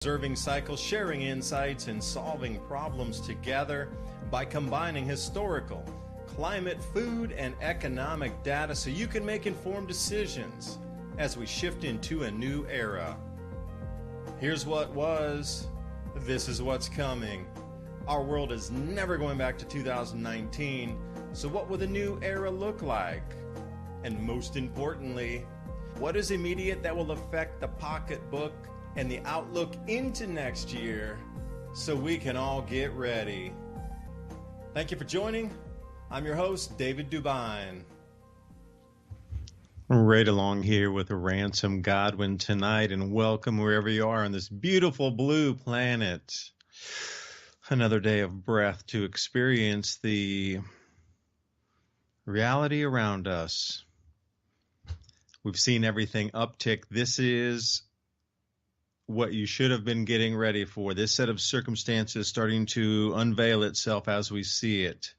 Observing cycles, sharing insights, and solving problems together by combining historical, climate, food, and economic data so you can make informed decisions as we shift into a new era. Here's what was, this is what's coming. Our world is never going back to 2019, so what will the new era look like? And most importantly, what is immediate that will affect the pocketbook and the outlook into next year so we can all get ready? Thank you for joining. I'm your host, David DuByne. Right along here with Ransom Godwin tonight, and welcome wherever you are on this beautiful blue planet. Another day of breath to experience the reality around us. We've seen everything uptick. This is what you should have been getting ready for. This set of circumstances starting to unveil itself as we see it.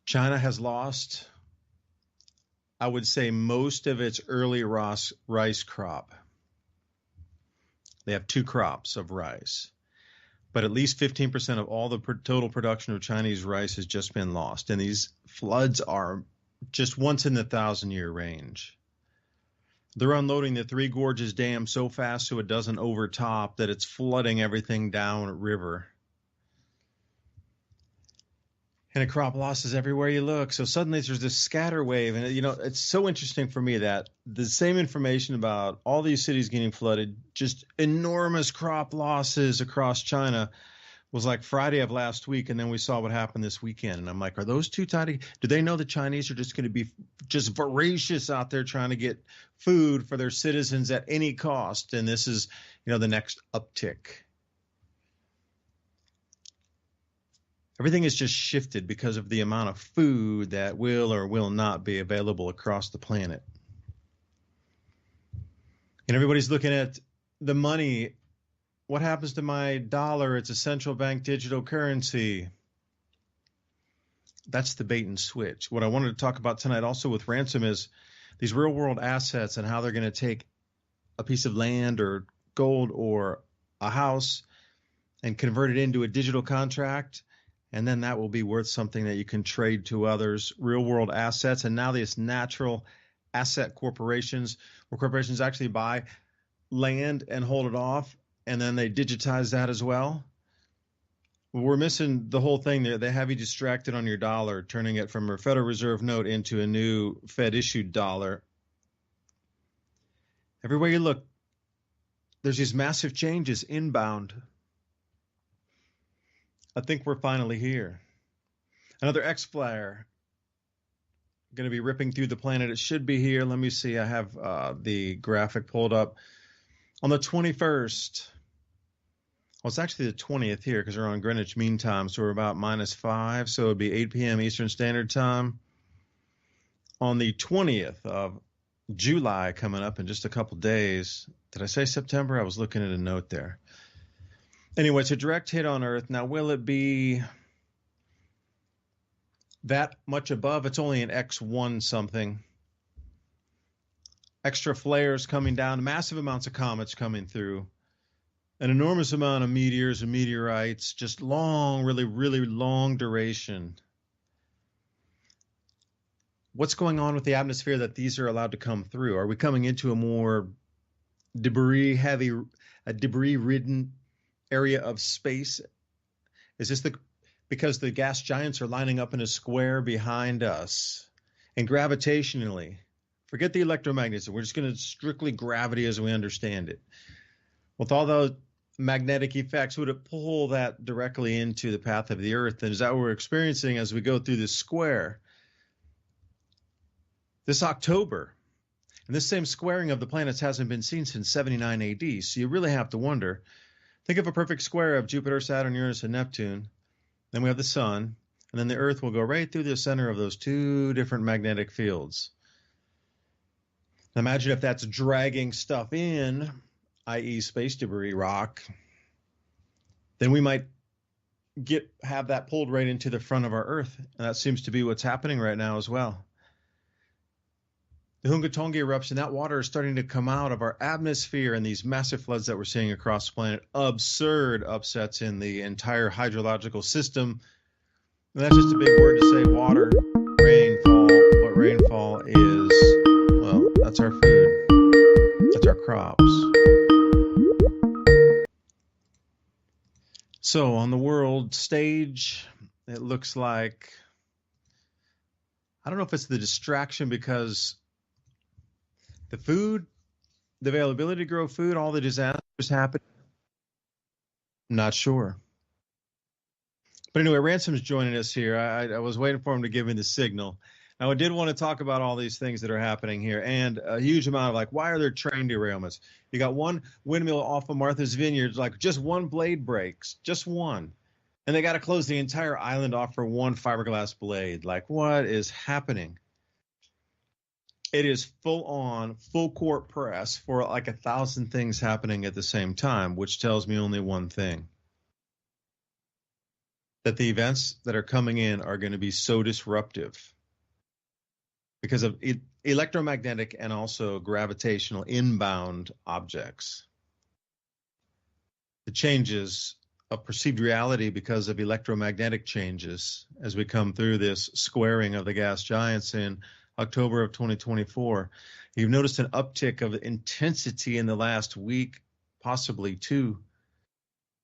China has lost, I would say, most of its early rice crop. They have two crops of rice, but at least 15% of all the total production of Chinese rice has just been lost. And these floods are just once in the 1,000-year range. They're unloading the Three Gorges Dam so fast so it doesn't overtop that it's flooding everything down river. And crop losses everywhere you look. So suddenly there's this scatter wave. And, you know, it's so interesting for me that the same information about all these cities getting flooded, just enormous crop losses across China, was like Friday of last week. And then we saw what happened this weekend. And I'm like, are those two tied? Do they know the Chinese are just going to be just voracious out there trying to get food for their citizens at any cost? And this is, you know, the next uptick. Everything has just shifted because of the amount of food that will or will not be available across the planet. And everybody's looking at the money. What happens to my dollar? It's a central bank digital currency. That's the bait and switch. What I wanted to talk about tonight also with Ransom is these real world assets and how they're going to take a piece of land or gold or a house and convert it into a digital contract. And then that will be worth something that you can trade to others, real world assets. And now these natural asset corporations, where corporations actually buy land and hold it off, and then they digitize that as well. We're missing the whole thing there. They have you distracted on your dollar, turning it from a Federal Reserve note into a new Fed-issued dollar. Everywhere you look, there's these massive changes inbound. I think we're finally here. Another X-flare going to be ripping through the planet. It should be here. Let me see. I have the graphic pulled up. On the 21st, well, it's actually the 20th here because we're on Greenwich Mean Time, so we're about -5, so it would be 8 p.m. Eastern Standard Time. On the 20th of July, coming up in just a couple days. Did I say September? I was looking at a note there. Anyway, it's a direct hit on Earth. Now, will it be that much above? It's only an X1 something. Extra flares coming down, massive amounts of comets coming through, an enormous amount of meteors and meteorites, just long, really, really long duration. What's going on with the atmosphere that these are allowed to come through? Are we coming into a more debris-ridden area of space? Is this because the gas giants are lining up in a square behind us? And gravitationally, forget the electromagnetism, we're just going to strictly gravity as we understand it. With all those magnetic effects, would it pull that directly into the path of the Earth? And is that what we're experiencing as we go through this square this October? And this same squaring of the planets hasn't been seen since 79 AD. So you really have to wonder. Think of a perfect square of Jupiter, Saturn, Uranus, and Neptune. Then we have the sun, and then the Earth will go right through the center of those two different magnetic fields. Now imagine if that's dragging stuff in, i.e. space debris, rock, then we might have that pulled right into the front of our Earth. And that seems to be what's happening right now as well. the Hungatongi eruption, that water is starting to come out of our atmosphere, and these massive floods that we're seeing across the planet, absurd upsets in the entire hydrological system. And that's just a big word to say water, rainfall. What rainfall is, well, that's our food. That's our crops. So on the world stage, it looks like, I don't know if it's the distraction because the food, the availability to grow food, all the disasters happen. I'm not sure. But anyway, Ransom's joining us here. I was waiting for him to give me the signal. Now, I did want to talk about all these things that are happening here and a huge amount of, like, why are there train derailments? You got one windmill off of Martha's Vineyard, like just one blade breaks, just one. And they got to close the entire island off for one fiberglass blade. Like, what is happening? It is full on, full court press for like 1,000 things happening at the same time, which tells me only one thing. That the events that are coming in are going to be so disruptive because of electromagnetic and also gravitational inbound objects. The changes of perceived reality because of electromagnetic changes as we come through this squaring of the gas giants in October of 2024. You've noticed an uptick of intensity in the last week, possibly two.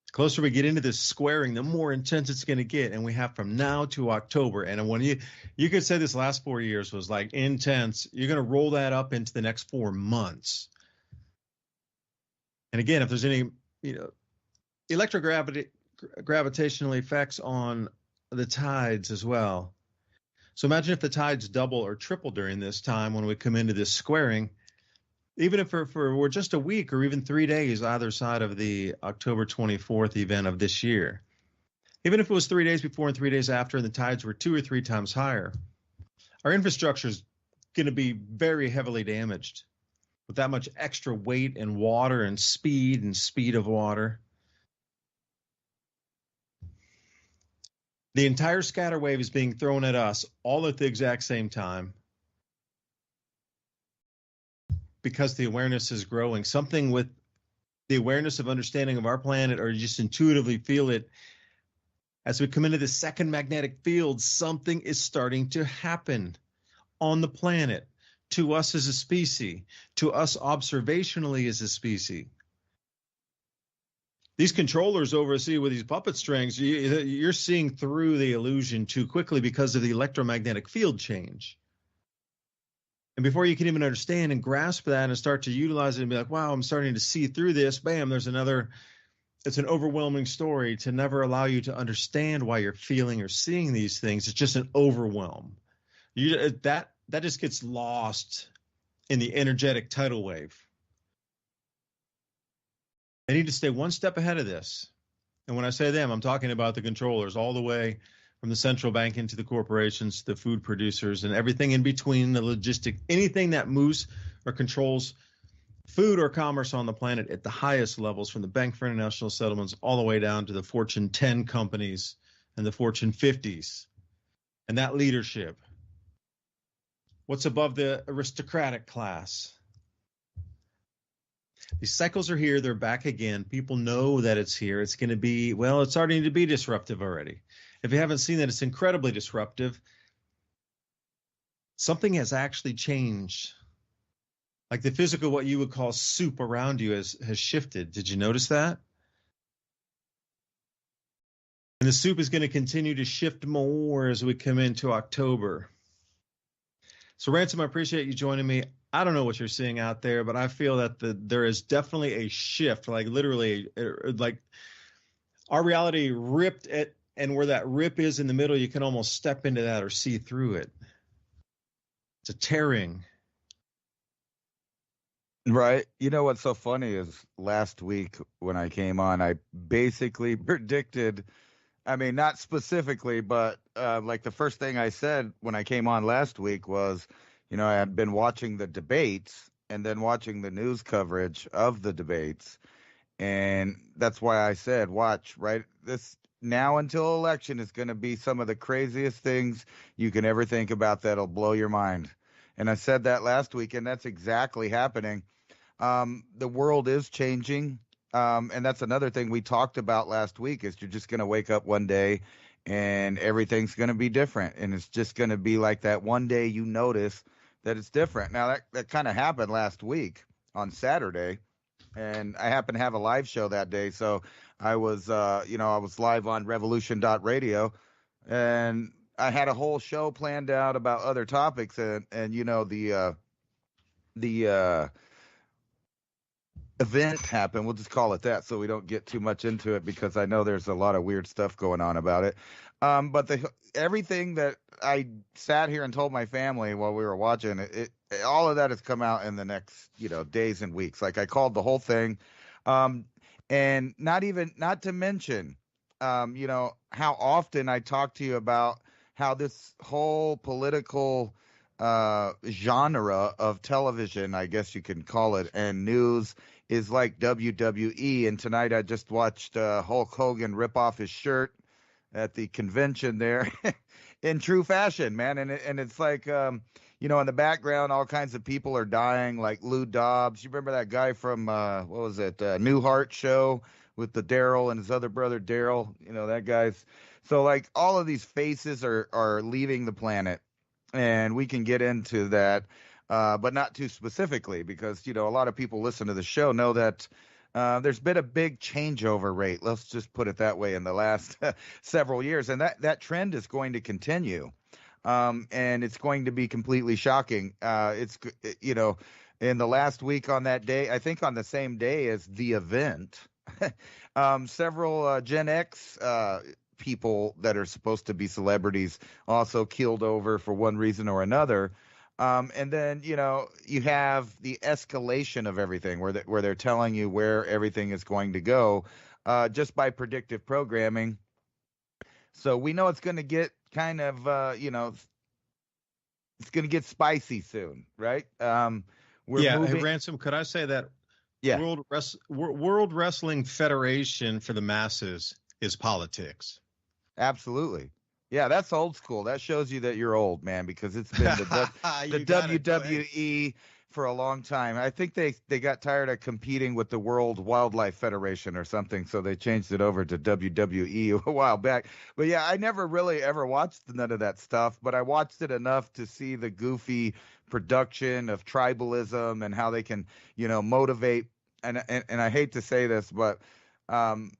The closer we get into this squaring, the more intense it's going to get. And we have from now to October. And when you could say this last 4 years was like intense, you're going to roll that up into the next 4 months. And again, if there's any, gravitational effects on the tides as well. So imagine if the tides double or triple during this time when we come into this squaring, even if we're just a week or even 3 days either side of the October 24th event of this year. Even if it was 3 days before and 3 days after and the tides were 2 or 3 times higher, our infrastructure is going to be very heavily damaged with that much extra weight and water and speed of water. The entire scatter wave is being thrown at us all at the exact same time because the awareness is growing. Something with the awareness of understanding of our planet, or just intuitively feel it, as we come into the second magnetic field, something is starting to happen on the planet, to us as a species, to us observationally as a species. These controllers oversee with these puppet strings, you're seeing through the illusion too quickly because of the electromagnetic field change. And before you can even understand and grasp that and start to utilize it and be like, wow, I'm starting to see through this, bam, there's another, it's an overwhelming story to never allow you to understand why you're feeling or seeing these things. It's just an overwhelm. That just gets lost in the energetic tidal wave. They need to stay one step ahead of this. And when I say them, I'm talking about the controllers all the way from the central bank into the corporations, the food producers, and everything in between, the logistic, anything that moves or controls food or commerce on the planet at the highest levels, from the Bank for International Settlements all the way down to the Fortune 10 companies and the Fortune 50s. And that leadership. What's above the aristocratic class? These cycles are here. They're back again. People know that it's here. It's going to be, well, it's starting to be disruptive already. If you haven't seen that, it's incredibly disruptive. Something has actually changed. Like the physical, what you would call soup around you has shifted. Did you notice that? And the soup is going to continue to shift more as we come into October. So Ransom, I appreciate you joining me. I don't know what you're seeing out there, but I feel that there is definitely a shift, like literally, like our reality ripped at, and where that rip is in the middle, you can almost step into that or see through it. It's a tearing. Right. You know what's so funny is last week when I came on, I basically predicted, I mean, not specifically, but like the first thing I said when I came on last week was, I had been watching the debates and then watching the news coverage of the debates. And that's why I said, watch, right? This now until election is going to be some of the craziest things you can ever think about that'll blow your mind. And I said that last week, and that's exactly happening. The world is changing. And that's another thing we talked about last week is you're just going to wake up one day and everything's going to be different. And it's just going to be like that one day you notice that it's different. Now, that kind of happened last week on Saturday. And I happened to have a live show that day. So I was, I was live on revolution.radio, and I had a whole show planned out about other topics. And the event happened. We'll just call it that so we don't get too much into it because I know there's a lot of weird stuff going on about it. But everything that I sat here and told my family while we were watching it, all of that has come out in the next, days and weeks. Like I called the whole thing. And not to mention, how often I talk to you about how this whole political genre of television, I guess you can call it, and news is like WWE. And tonight I just watched Hulk Hogan rip off his shirt at the convention there in true fashion, man. And it's like, in the background, all kinds of people are dying, like Lou Dobbs. You remember that guy from, Newhart show with the Daryl and his other brother Daryl? That guy's. So like all of these faces are leaving the planet. And we can get into that, but not too specifically because, a lot of people listen to the show know that there's been a big changeover rate. Let's just put it that way in the last several years. And that trend is going to continue. And it's going to be completely shocking. In the last week on that day, I think on the same day as the event, several Gen X people that are supposed to be celebrities also keeled over for one reason or another. And then, you have the escalation of everything where they're telling you where everything is going to go just by predictive programming. So we know it's going to get kind of, it's going to get spicy soon, right? Hey, Ransom, could I say that World Wrestling Federation for the masses is politics? Absolutely. Yeah, that's old school. That shows you that you're old, man, because it's been the WWE for a long time. I think they got tired of competing with the World Wildlife Federation or something, so they changed it over to WWE a while back. But yeah, I never really ever watched none of that stuff, but I watched it enough to see the goofy production of tribalism and how they can, motivate. And I hate to say this, but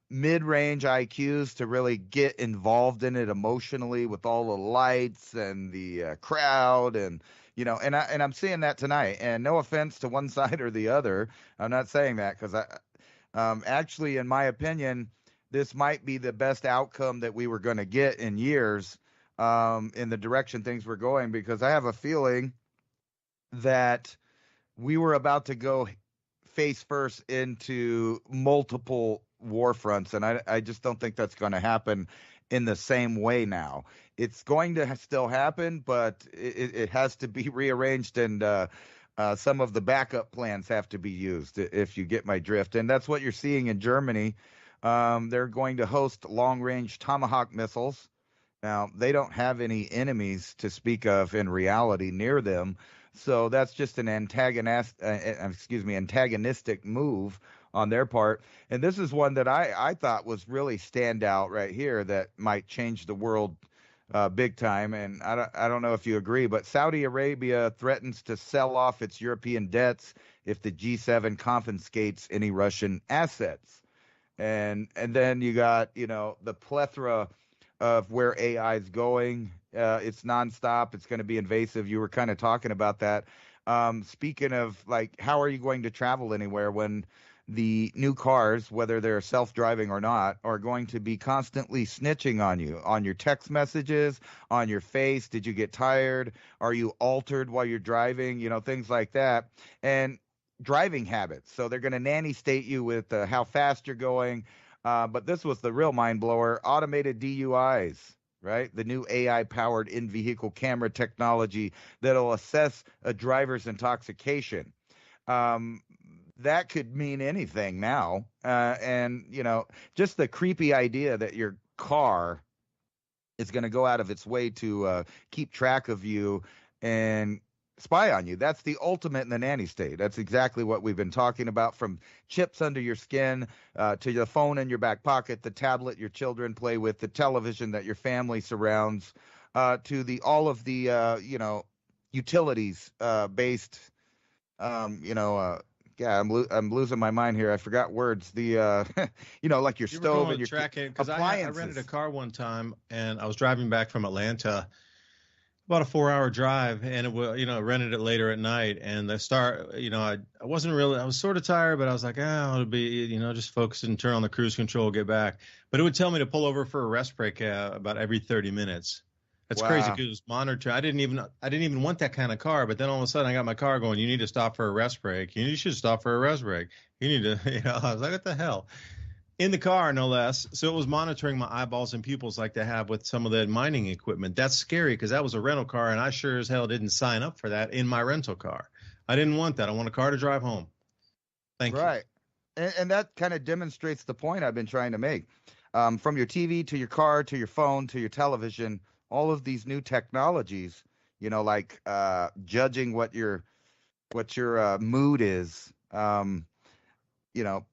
mid-range IQs to really get involved in it emotionally with all the lights and the crowd and I'm seeing that tonight. And no offense to one side or the other, I'm not saying that because actually, in my opinion, this might be the best outcome that we were going to get in years in the direction things were going, because I have a feeling that we were about to go face first into multiple war fronts, and I just don't think that's going to happen in the same way now. It's going to still happen, but it has to be rearranged, and some of the backup plans have to be used, if you get my drift. And that's what you're seeing in Germany. They're going to host long-range Tomahawk missiles. Now, they don't have any enemies to speak of in reality near them, so that's just an antagonistic move on their part. And this is one that I thought was really standout right here that might change the world big time. And I don't know if you agree, but Saudi Arabia threatens to sell off its European debts if the G7 confiscates any Russian assets. And then you got, the plethora of where AI is going. It's nonstop. It's going to be invasive. You were kind of talking about that. Speaking of, like, how are you going to travel anywhere when the new cars, whether they're self-driving or not, are going to be constantly snitching on you, on your text messages, on your face? Did you get tired? Are you altered while you're driving? Things like that. And driving habits. So they're going to nanny state you with how fast you're going. But this was the real mind blower: automated DUIs, right? The new AI-powered in-vehicle camera technology that'll assess a driver's intoxication. That could mean anything now. And, just the creepy idea that your car is going to go out of its way to keep track of you and spy on you. That's the ultimate in the nanny state. That's exactly what we've been talking about, from chips under your skin to the phone in your back pocket, the tablet your children play with, the television that your family surrounds, to the all of the utilities based yeah, I'm losing my mind here. I forgot words. The like your You were stove going and to your track it because I appliances. rented a car one time and I was driving back from Atlanta, about a 4-hour drive, and it was, rented it later at night. And the start, I wasn't really, I was sort of tired, but I was like, it'll be, just focus and turn on the cruise control, get back. But it would tell me to pull over for a rest break about every 30 minutes. That's crazy Wow. because it was monitored. I didn't even want that kind of car. But then all of a sudden I got my car going, you need to stop for a rest break. You should stop for a rest break. You need to, I was like, what the hell? In the car, no less. So it was monitoring my eyeballs and pupils like they have with some of the mining equipment. That's scary because that was a rental car, and I sure as hell didn't sign up for that in my rental car. I didn't want that. I want a car to drive home. Thank you. Right. And that kind of demonstrates the point I've been trying to make. From your TV to your car to your phone to your television, all of these new technologies, like judging what your mood is,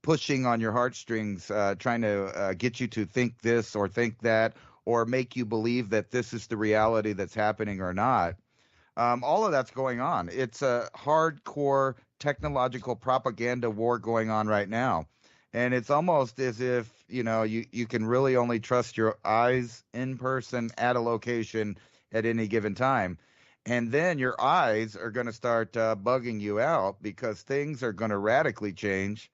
pushing on your heartstrings, trying to get you to think this or think that, or make you believe that this is the reality that's happening or not. All of that's going on. It's a hardcore technological propaganda war going on right now. And it's almost as if, you can really only trust your eyes in person at a location at any given time. And then your eyes are going to start bugging you out because things are going to radically change.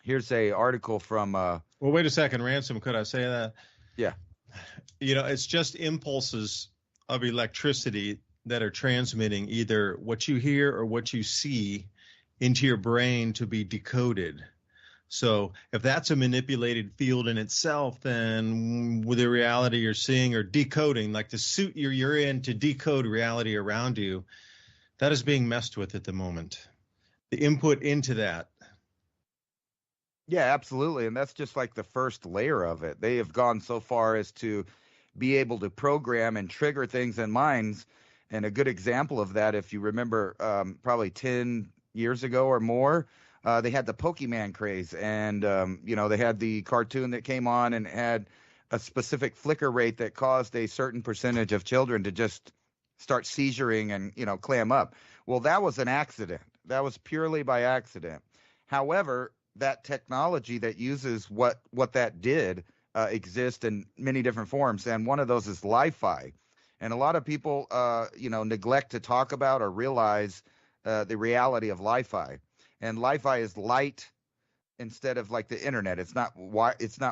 Here's a article from Well, wait a second, Ransom. Could I say that? Yeah. It's just impulses of electricity that are transmitting either what you hear or what you see into your brain to be decoded. So if that's a manipulated field in itself, then with the reality you're seeing or decoding, like the suit you're in to decode reality around you, that is being messed with at the moment. The input into that. Yeah, absolutely. And that's just like the first layer of it. They have gone so far as to be able to program and trigger things in minds. And a good example of that, if you remember, probably 10 years ago or more, they had the Pokemon craze. And, they had the cartoon that came on and had a specific flicker rate that caused a certain percentage of children to just start seizuring and, clam up. Well, that was an accident. That was purely by accident. However, that technology that uses what that did exist in many different forms, and one of those is Li-Fi. And a lot of people, neglect to talk about or realize the reality of Li-Fi. And Li-Fi is light instead of like the internet. It's not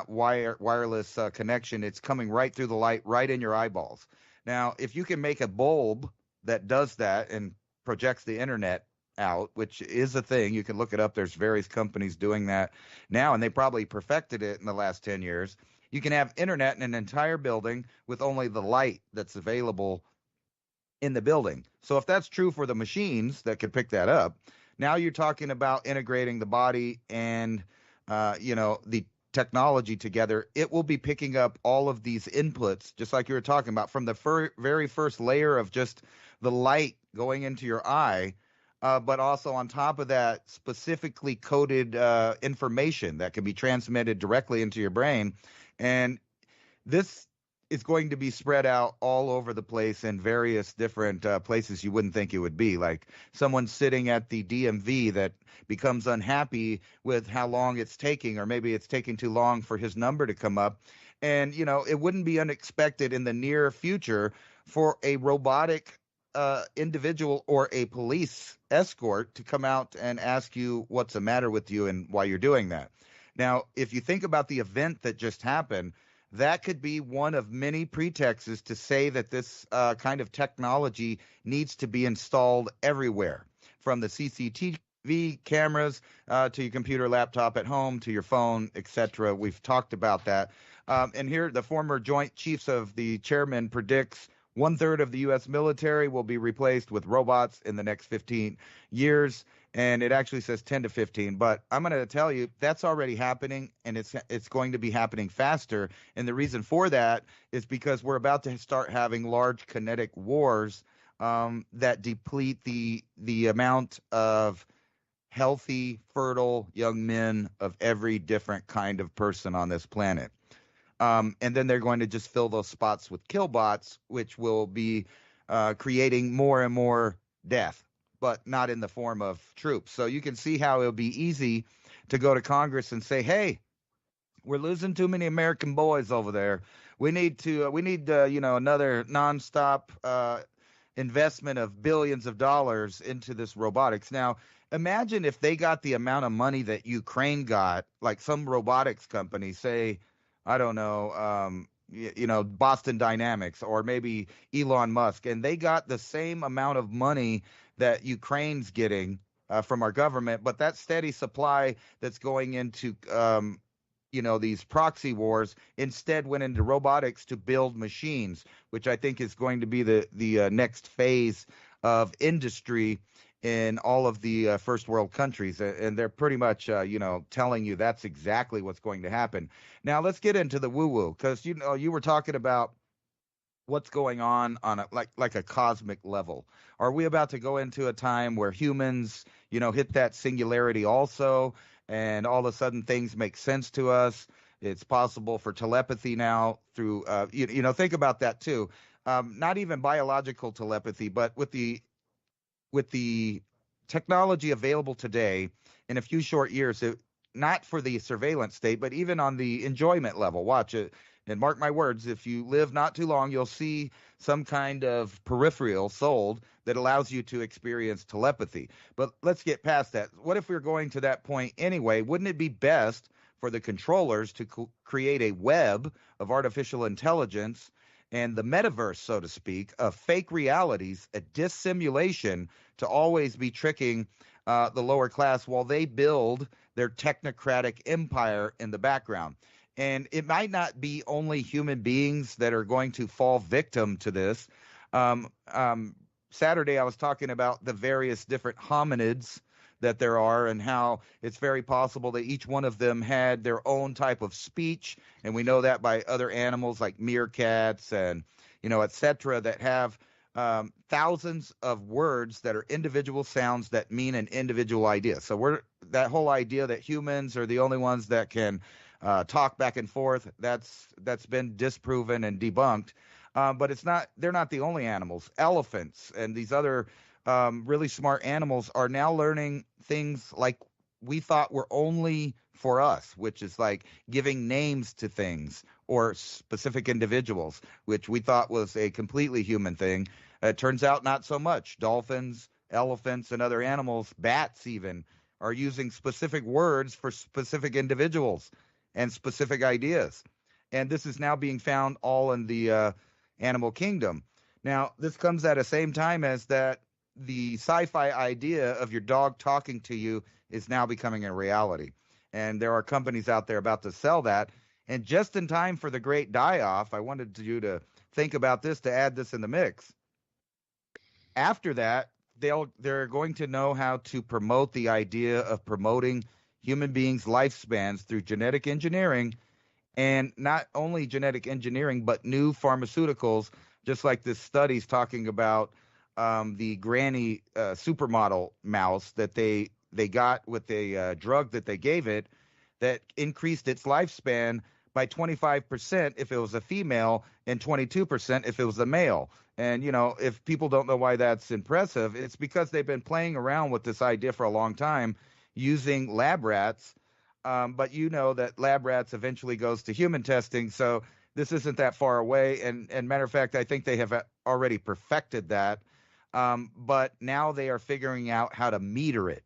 wireless connection. It's coming right through the light, right in your eyeballs. Now, if you can make a bulb that does that and projects the internet out, which is a thing. You can look it up. There's various companies doing that now, and they probably perfected it in the last 10 years. You can have internet in an entire building with only the light that's available in the building. So if that's true for the machines that could pick that up, now you're talking about integrating the body and, the technology together. It will be picking up all of these inputs, just like you were talking about, from the very first layer of just the light going into your eye, but also on top of that, specifically coded information that can be transmitted directly into your brain. And this is going to be spread out all over the place in various different places you wouldn't think it would be. Like someone sitting at the DMV that becomes unhappy with how long it's taking, or maybe it's taking too long for his number to come up. And, it wouldn't be unexpected in the near future for a robotic individual or a police escort to come out and ask you what's the matter with you and why you're doing that. Now, if you think about the event that just happened, that could be one of many pretexts to say that this kind of technology needs to be installed everywhere, from the CCTV cameras to your computer, laptop at home, to your phone, etc. We've talked about that. And here, the former Joint Chiefs of the Chairman predicts 1/3 of the U.S. military will be replaced with robots in the next 15 years. And it actually says 10 to 15. But I'm going to tell you, that's already happening, and it's going to be happening faster. And the reason for that is because we're about to start having large kinetic wars that deplete the amount of healthy, fertile young men of every different kind of person on this planet. And then they're going to just fill those spots with killbots, which will be creating more and more death, but not in the form of troops. So you can see how it'll be easy to go to Congress and say, hey, we're losing too many American boys over there. We need another nonstop investment of billions of dollars into this robotics. Now, imagine if they got the amount of money that Ukraine got, like some robotics company, say, I don't know, Boston Dynamics or maybe Elon Musk, and they got the same amount of money that Ukraine's getting from our government, but that steady supply that's going into these proxy wars instead went into robotics to build machines, which I think is going to be the next phase of industry in all of the first world countries. And they're pretty much, telling you that's exactly what's going to happen. Now, let's get into the woo-woo, because, you were talking about what's going on a, like a cosmic level. Are we about to go into a time where humans, hit that singularity also, and all of a sudden things make sense to us? It's possible for telepathy now through, think about that too. Not even biological telepathy, but with the technology available today, in a few short years, not for the surveillance state, but even on the enjoyment level. Watch it. And mark my words, if you live not too long, you'll see some kind of peripheral sold that allows you to experience telepathy. But let's get past that. What if we're going to that point anyway? Wouldn't it be best for the controllers to create a web of artificial intelligence and the metaverse, so to speak, of fake realities, a dissimulation to always be tricking the lower class while they build their technocratic empire in the background? And it might not be only human beings that are going to fall victim to this. Saturday, I was talking about the various different hominids that there are and how it's very possible that each one of them had their own type of speech. And we know that by other animals like meerkats and, et cetera, that have thousands of words that are individual sounds that mean an individual idea. So that whole idea that humans are the only ones that can talk back and forth, that's been disproven and debunked. But they're not the only animals. Elephants and these other really smart animals are now learning things like we thought were only for us, which is like giving names to things or specific individuals, which we thought was a completely human thing. It turns out not so much. Dolphins, elephants, and other animals, bats even, are using specific words for specific individuals and specific ideas. And this is now being found all in the animal kingdom. Now, this comes at the same time as that the sci-fi idea of your dog talking to you is now becoming a reality. And there are companies out there about to sell that. And just in time for the great die-off, I wanted you to think about this, to add this in the mix. After that, they're going to know how to promote the idea of promoting human beings' lifespans through genetic engineering, and not only genetic engineering, but new pharmaceuticals, just like this study's talking about the granny supermodel mouse that they got with a drug that they gave it that increased its lifespan by 25% if it was a female and 22% if it was a male. And, if people don't know why that's impressive, it's because they've been playing around with this idea for a long time using lab rats. But that lab rats eventually goes to human testing. So this isn't that far away. And matter of fact, I think they have already perfected that. But now they are figuring out how to meter it.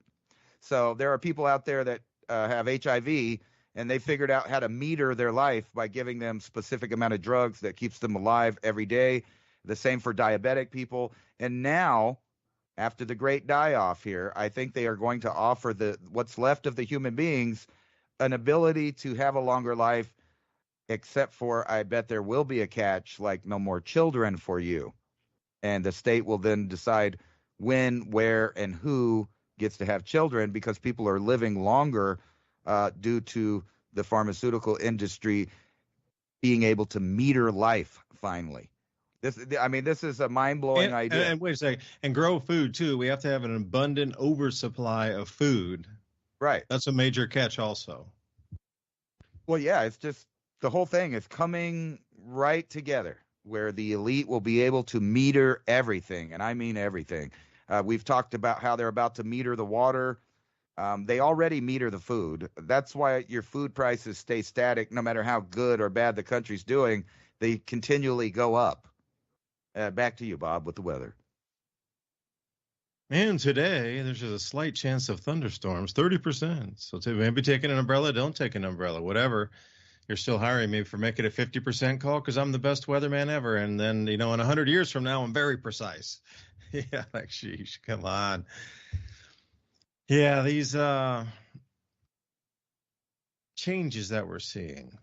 So there are people out there that have HIV, and they figured out how to meter their life by giving them specific amount of drugs that keeps them alive every day. The same for diabetic people. And now, after the great die-off here, I think they are going to offer what's left of the human beings an ability to have a longer life, except for, I bet there will be a catch, like no more children for you. And the state will then decide when, where, and who gets to have children, because people are living longer due to the pharmaceutical industry being able to meter life finally. This is a mind-blowing idea. And wait a second, and grow food too. We have to have an abundant oversupply of food. Right. That's a major catch also. Well, yeah, it's just the whole thing is coming right together where the elite will be able to meter everything, and I mean everything. We've talked about how they're about to meter the water. They already meter the food. That's why your food prices stay static no matter how good or bad the country's doing. They continually go up. Back to you, Bob, with the weather. And today, there's just a slight chance of thunderstorms, 30%. So maybe take an umbrella, don't take an umbrella, whatever. You're still hiring me for making a 50% call because I'm the best weatherman ever. And then, in 100 years from now, I'm very precise. Yeah, like, sheesh, come on. Yeah, these changes that we're seeing.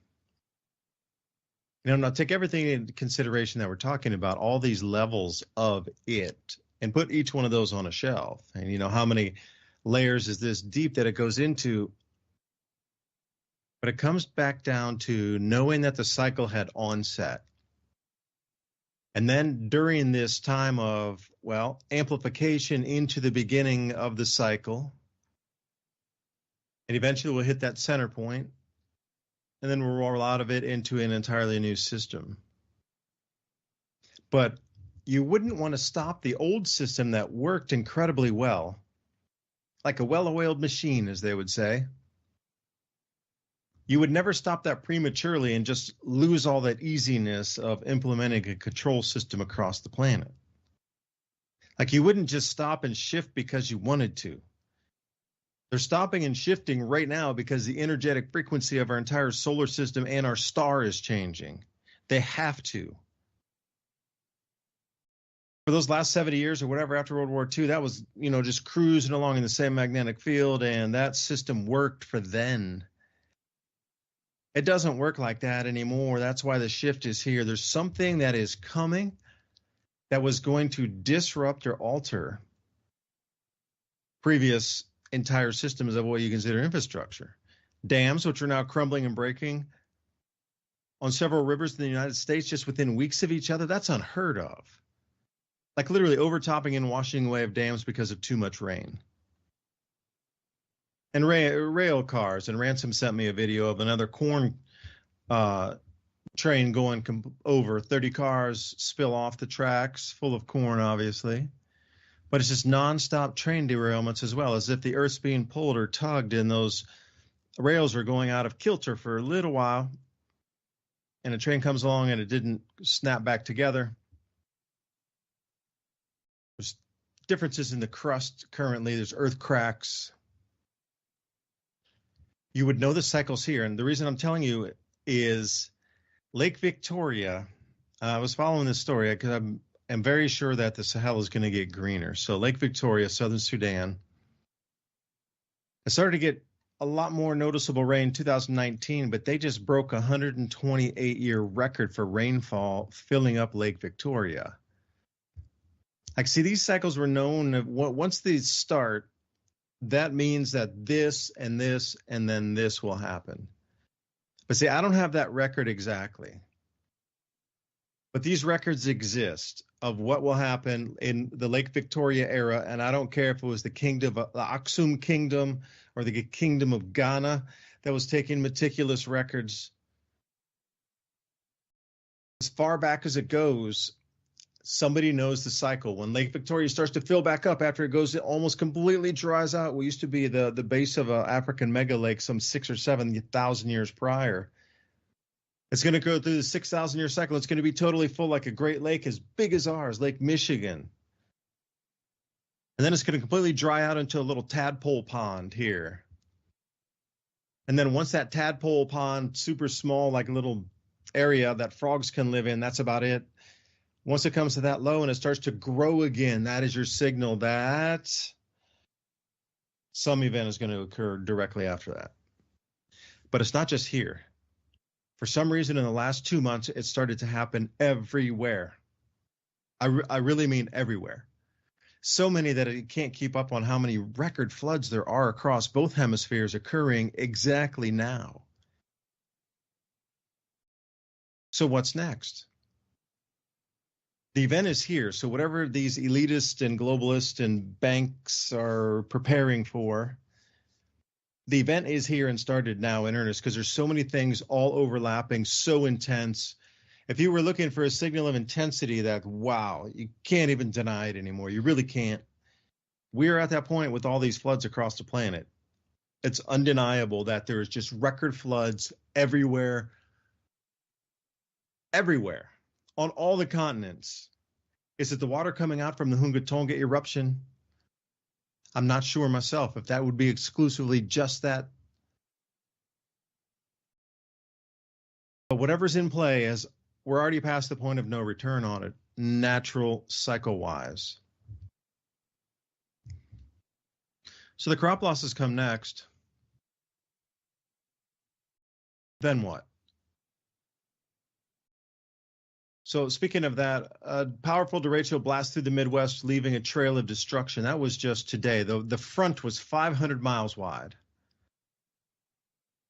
Now take everything into consideration that we're talking about, all these levels of it, and put each one of those on a shelf. And how many layers is this deep that it goes into? But it comes back down to knowing that the cycle had onset. And then during this time of, amplification into the beginning of the cycle, and eventually we'll hit that center point, and then we'll roll out of it into an entirely new system. But you wouldn't want to stop the old system that worked incredibly well, like a well-oiled machine, as they would say. You would never stop that prematurely and just lose all that easiness of implementing a control system across the planet. Like, you wouldn't just stop and shift because you wanted to. They're stopping and shifting right now because the energetic frequency of our entire solar system and our star is changing. They have to. For those last 70 years or whatever after World War II, that was, just cruising along in the same magnetic field, and that system worked for then. It doesn't work like that anymore. That's why the shift is here. There's something that is coming that was going to disrupt or alter previous entire systems of what you consider infrastructure. Dams, which are now crumbling and breaking on several rivers in the United States just within weeks of each other, that's unheard of. Like, literally overtopping and washing away of dams because of too much rain. And rail cars, and Ransom sent me a video of another corn train going over. 30 cars spill off the tracks, full of corn, obviously. But it's just nonstop train derailments as well, as if the earth's being pulled or tugged, and those rails are going out of kilter for a little while, and a train comes along and it didn't snap back together. There's differences in the crust currently. There's earth cracks. You would know the cycles here, and the reason I'm telling you is Lake Victoria. I was following this story because I'm very sure that the Sahel is going to get greener. So Lake Victoria, southern Sudan, it started to get a lot more noticeable rain in 2019, but they just broke a 128-year record for rainfall filling up Lake Victoria. Like, see, these cycles were known. Once these start, that means that this and this and then this will happen. But see, I don't have that record exactly. But these records exist of what will happen in the Lake Victoria era, and I don't care if it was the Aksum Kingdom or the Kingdom of Ghana that was taking meticulous records. As far back as it goes, somebody knows the cycle. When Lake Victoria starts to fill back up after it almost completely dries out, what used to be the base of an African mega lake some 6,000 or 7,000 years prior. It's going to go through the 6,000-year cycle. It's going to be totally full, like a Great Lake as big as ours, Lake Michigan. And then it's going to completely dry out into a little tadpole pond here. And then once that tadpole pond, super small, like a little area that frogs can live in, that's about it. Once it comes to that low and it starts to grow again, that is your signal that some event is going to occur directly after that. But it's not just here. For some reason, in the last 2 months, it started to happen everywhere. I really mean everywhere. So many that it can't keep up on how many record floods there are across both hemispheres occurring exactly now. So what's next? The event is here. So whatever these elitists and globalists and banks are preparing for, the event is here and started now in earnest because there's so many things all overlapping, so intense. If you were looking for a signal of intensity that, wow, you can't even deny it anymore. You really can't. We're at that point with all these floods across the planet. It's undeniable that there's just record floods everywhere, on all the continents. Is it the water coming out from the Hunga Tonga eruption? I'm not sure myself if that would be exclusively just that. But whatever's in play, as we're already past the point of no return on it, natural cycle-wise. So the crop losses come next. Then what? So speaking of that, a powerful derecho blast through the Midwest, leaving a trail of destruction. That was just today. The front was 500 miles wide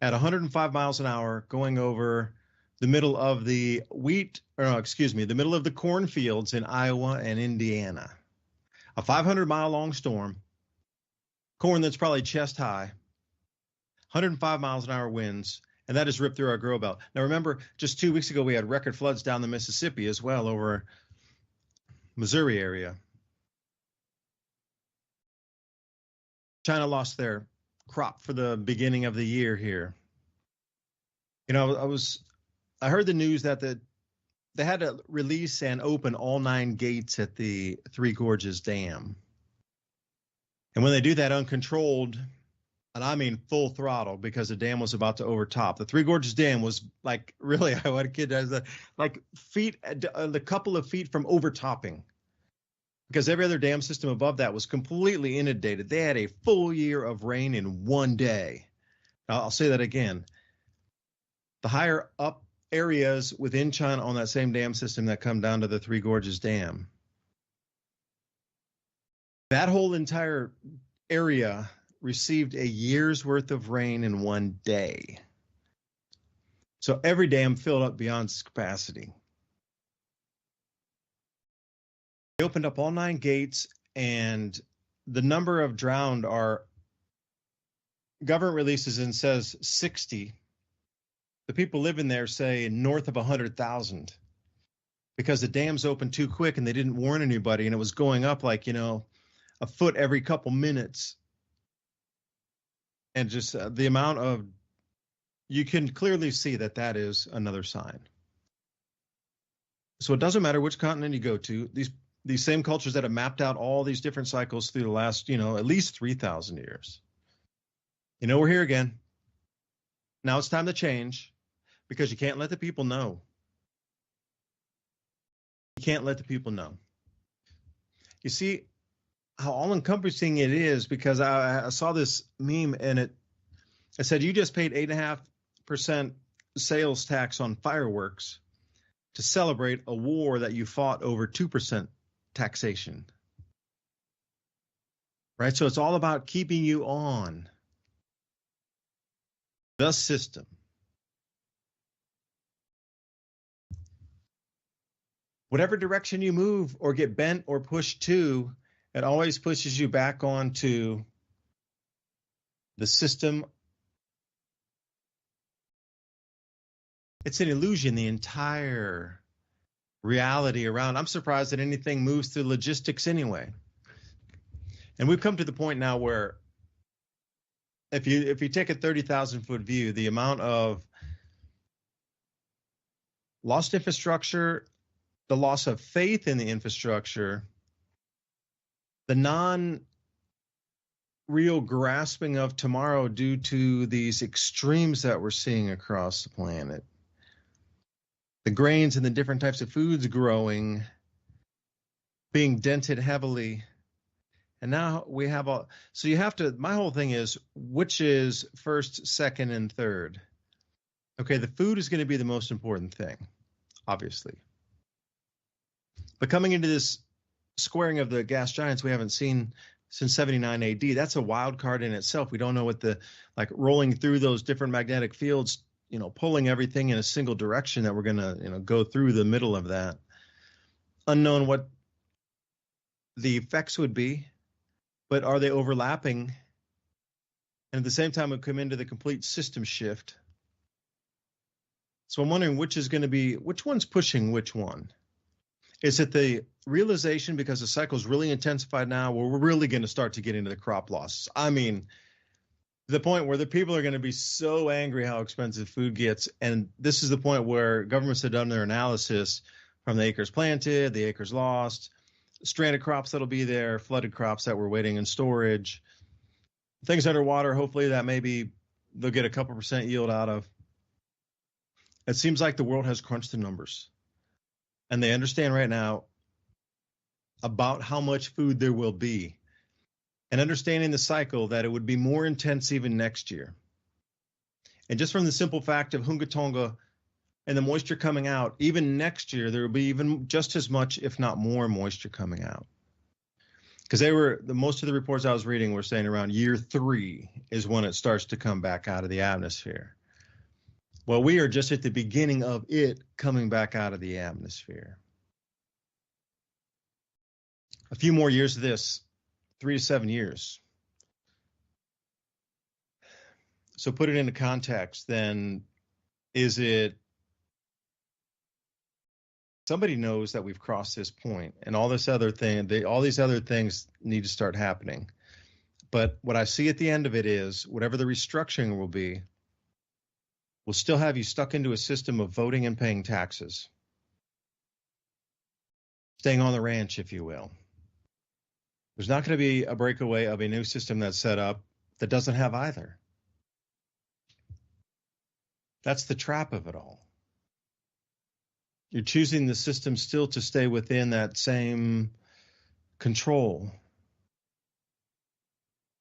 at 105 miles an hour, going over the middle of the the middle of the cornfields in Iowa and Indiana. A 500-mile long storm, corn that's probably chest high, 105 miles an hour winds. And that has ripped through our grow belt. Now, remember, just 2 weeks ago, we had record floods down the Mississippi as well over Missouri area. China lost their crop for the beginning of the year here. You know, I heard the news that they had to release and open all 9 gates at the Three Gorges Dam. And when they do that uncontrolled, and I mean full throttle, because the dam was about to overtop. The Three Gorges Dam was like, really, I had a kid that was like a couple of feet from overtopping, because every other dam system above that was completely inundated. They had a full year of rain in one day. I'll say that again. The higher up areas within China on that same dam system that come down to the Three Gorges Dam, that whole entire area received a year's worth of rain in one day. So every dam filled up beyond its capacity. They opened up all 9 gates, and the number of drowned are, government releases and says 60. The people living there say north of 100,000, because the dams opened too quick and they didn't warn anybody, and it was going up like, a foot every couple minutes. And just the amount of, you can clearly see that is another sign. So it doesn't matter which continent you go to, these same cultures that have mapped out all these different cycles through the last, at least 3,000 years. We're here again. Now it's time to change, because you can't let the people know. You can't let the people know. You see how all-encompassing it is, because I saw this meme, and it said you just paid 8.5% sales tax on fireworks to celebrate a war that you fought over 2% taxation. Right? So it's all about keeping you on the system. Whatever direction you move or get bent or pushed to, it always pushes you back onto the system. It's an illusion, the entire reality around. I'm surprised that anything moves through logistics anyway. And we've come to the point now where if you take a 30,000-foot view, the amount of lost infrastructure, the loss of faith in the infrastructure, the non-real grasping of tomorrow due to these extremes that we're seeing across the planet, the grains and the different types of foods growing, being dented heavily. And now we have so you have to, my whole thing is, which is first, second, and third? Okay, the food is going to be the most important thing, obviously. But coming into this squaring of the gas giants we haven't seen since 79 AD, that's a wild card in itself. We don't know what rolling through those different magnetic fields, pulling everything in a single direction, that we're going to, go through the middle of that. unknown what the effects would be, but are they overlapping? And at the same time, it come into the complete system shift. So I'm wondering which one's pushing which one? Is it the realization because the cycle's really intensified now where we're really going to start to get into the crop losses? I mean, the point where the people are going to be so angry how expensive food gets. And this is the point where governments have done their analysis from the acres planted, the acres lost, stranded crops that'll be there, flooded crops that were waiting in storage, things underwater, hopefully that maybe they'll get a couple percent yield out of. It seems like the world has crunched the numbers. And they understand right now about how much food there will be. And understanding the cycle that it would be more intense even next year. And just from the simple fact of Hunga Tonga and the moisture coming out, even next year, there will be even just as much, if not more, moisture coming out. Because most of the reports I was reading were saying around year 3 is when it starts to come back out of the atmosphere. Well, we are just at the beginning of it coming back out of the atmosphere. A few more years of this, 3 to 7 years. So put it into context, then is it somebody knows that we've crossed this point and all these other things need to start happening. But what I see at the end of it is whatever the restructuring will be, will still have you stuck into a system of voting and paying taxes. Staying on the ranch, if you will. There's not going to be a breakaway of a new system that's set up that doesn't have either. That's the trap of it all. You're choosing the system still to stay within that same control,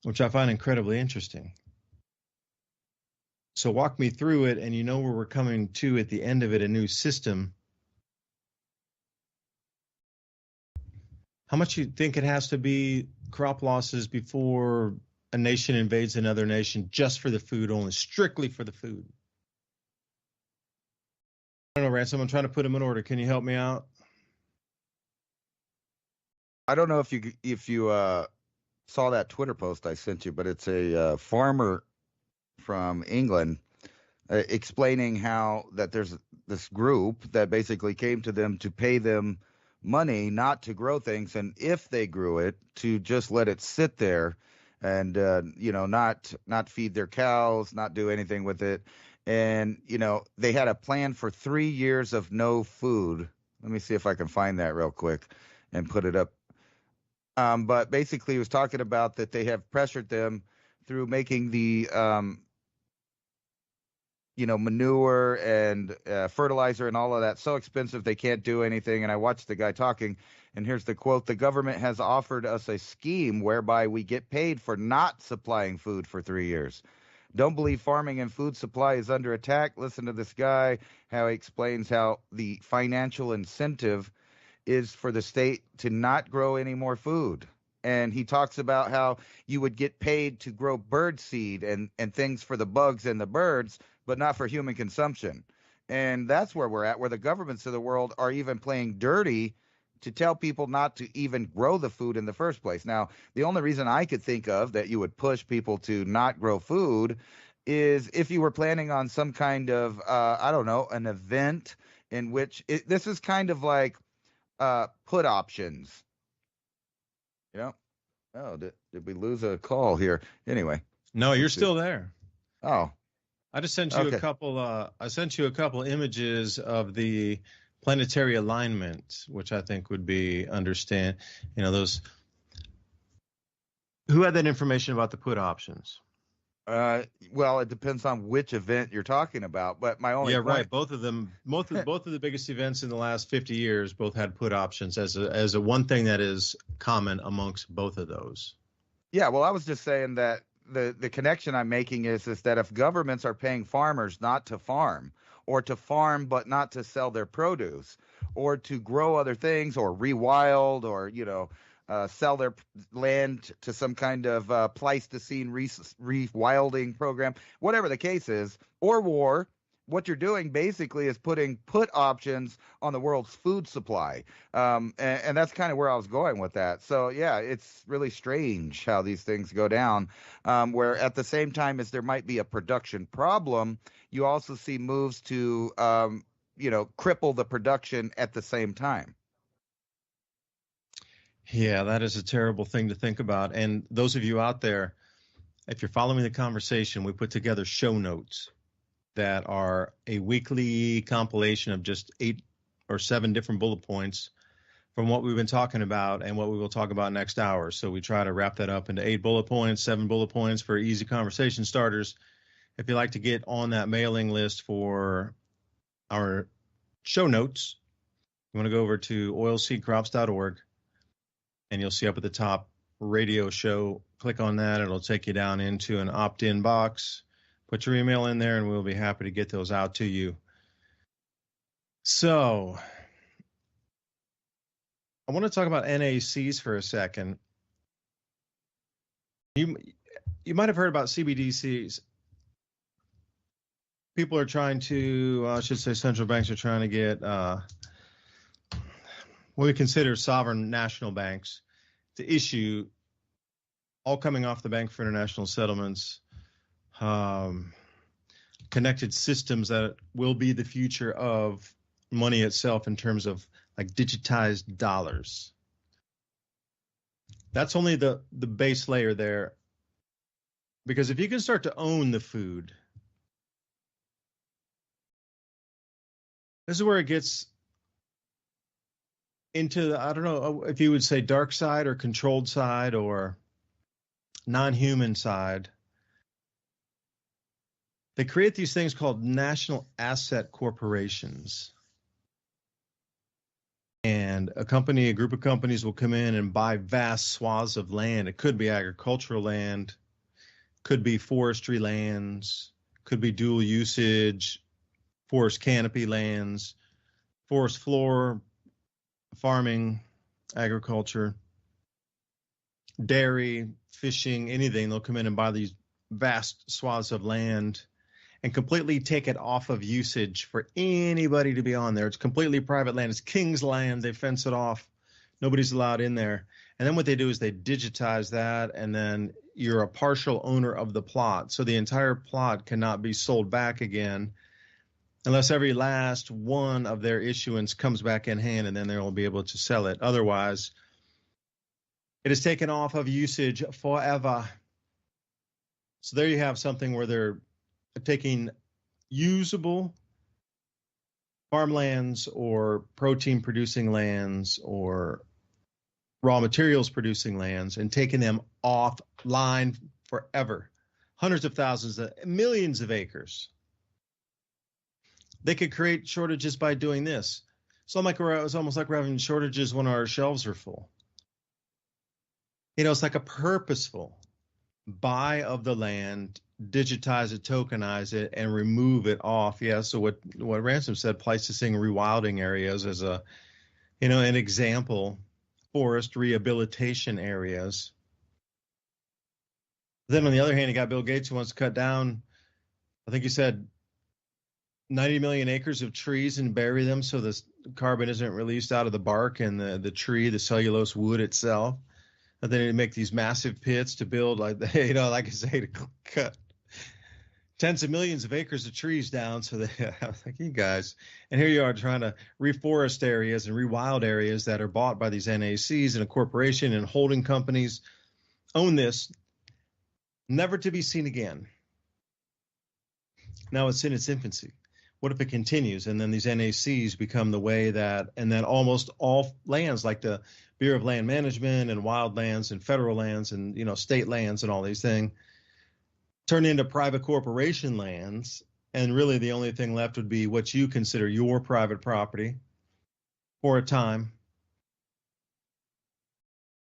which I find incredibly interesting. So walk me through it, and you know where we're coming to at the end of it, a new system. How much you think it has to be crop losses before a nation invades another nation just for the food only, strictly for the food? I don't know, Ransom, I'm trying to put them in order. Can you help me out? I don't know if you saw that Twitter post I sent you, but it's a farmer from England explaining how that there's this group that basically came to them to pay them money not to grow things, and if they grew it, to just let it sit there and not feed their cows, not do anything with it. And they had a plan for 3 years of no food. Let me see if I can find that real quick and put it up. But basically he was talking about that they have pressured them through making the manure and fertilizer and all of that so expensive they can't do anything. And I watched the guy talking, and here's the quote: "The government has offered us a scheme whereby we get paid for not supplying food for 3 years. Don't believe farming and food supply is under attack." Listen to this guy, how he explains how the financial incentive is for the state to not grow any more food. And he talks about how you would get paid to grow bird seed and things for the bugs and the birds, but not for human consumption. And that's where we're at, where the governments of the world are even playing dirty to tell people not to even grow the food in the first place. Now, the only reason I could think of that you would push people to not grow food is if you were planning on some kind of, an event in which this is kind of like put options. Oh, did we lose a call here? Anyway. No, you're still there. Oh. I just sent you a couple. I sent you a couple images of the planetary alignment, which I think would be understand. Those. Who had that information about the put options? Well, it depends on which event you're talking about. But my only point... right. Both of them, both of the biggest events in the last 50 years, both had put options as a one thing that is common amongst both of those. Yeah. Well, I was just saying that. The connection I'm making is that if governments are paying farmers not to farm, or to farm but not to sell their produce, or to grow other things, or rewild, or sell their land to some kind of Pleistocene rewilding program, whatever the case is, or war, what you're doing basically is putting put options on the world's food supply. And that's kind of where I was going with that. So yeah, it's really strange how these things go down, where at the same time as there might be a production problem, you also see moves to, cripple the production at the same time. Yeah, that is a terrible thing to think about. And those of you out there, if you're following the conversation, we put together show notes that are a weekly compilation of just 8 or 7 different bullet points from what we've been talking about and what we will talk about next hour. So we try to wrap that up into 8 bullet points, 7 bullet points for easy conversation starters. If you'd like to get on that mailing list for our show notes, you want to go over to oilseedcrops.org, and you'll see up at the top radio show. Click on that. It'll take you down into an opt-in box. Put your email in there, and we'll be happy to get those out to you. So I want to talk about NACs for a second. You might have heard about CBDCs. People are trying to, I should say central banks are trying to get what we consider sovereign national banks to issue, all coming off the Bank for International Settlements, connected systems that will be the future of money itself in terms of like digitized dollars. That's only the base layer there. Because if you can start to own the food, this is where it gets into, I don't know if you would say dark side or controlled side or non-human side. They create these things called national asset corporations. And a group of companies will come in and buy vast swaths of land. It could be agricultural land, could be forestry lands, could be dual usage, forest canopy lands, forest floor, farming, agriculture, dairy, fishing, anything. They'll come in and buy these vast swaths of land and completely take it off of usage for anybody to be on there. It's completely private land. It's king's land. They fence it off. Nobody's allowed in there. And then what they do is they digitize that, and then you're a partial owner of the plot. So the entire plot cannot be sold back again unless every last one of their issuance comes back in hand, and then they'll be able to sell it. Otherwise, it is taken off of usage forever. So there you have something where they're taking usable farmlands or protein producing lands or raw materials producing lands and taking them offline forever. Hundreds of thousands, millions of acres. They could create shortages by doing this. It's almost like we're having shortages when our shelves are full. It's like a purposeful buy of the land, digitize it, tokenize it, and remove it off. Yeah, so what Ransom said, Pleistocene rewilding areas as an example, forest rehabilitation areas. Then on the other hand, you got Bill Gates who wants to cut down, I think he said 90 million acres of trees and bury them so the carbon isn't released out of the bark and the tree, the cellulose wood itself. And then they make these massive pits to build, like I say, to cut tens of millions of acres of trees down. So I was like, you guys, and here you are trying to reforest areas and rewild areas that are bought by these NACs, and a corporation and holding companies own this, never to be seen again. Now it's in its infancy. What if it continues and then these NACs become the way that, and then almost all lands like the Bureau of Land Management and wild lands and federal lands and, state lands and all these things turn into private corporation lands. And really the only thing left would be what you consider your private property for a time.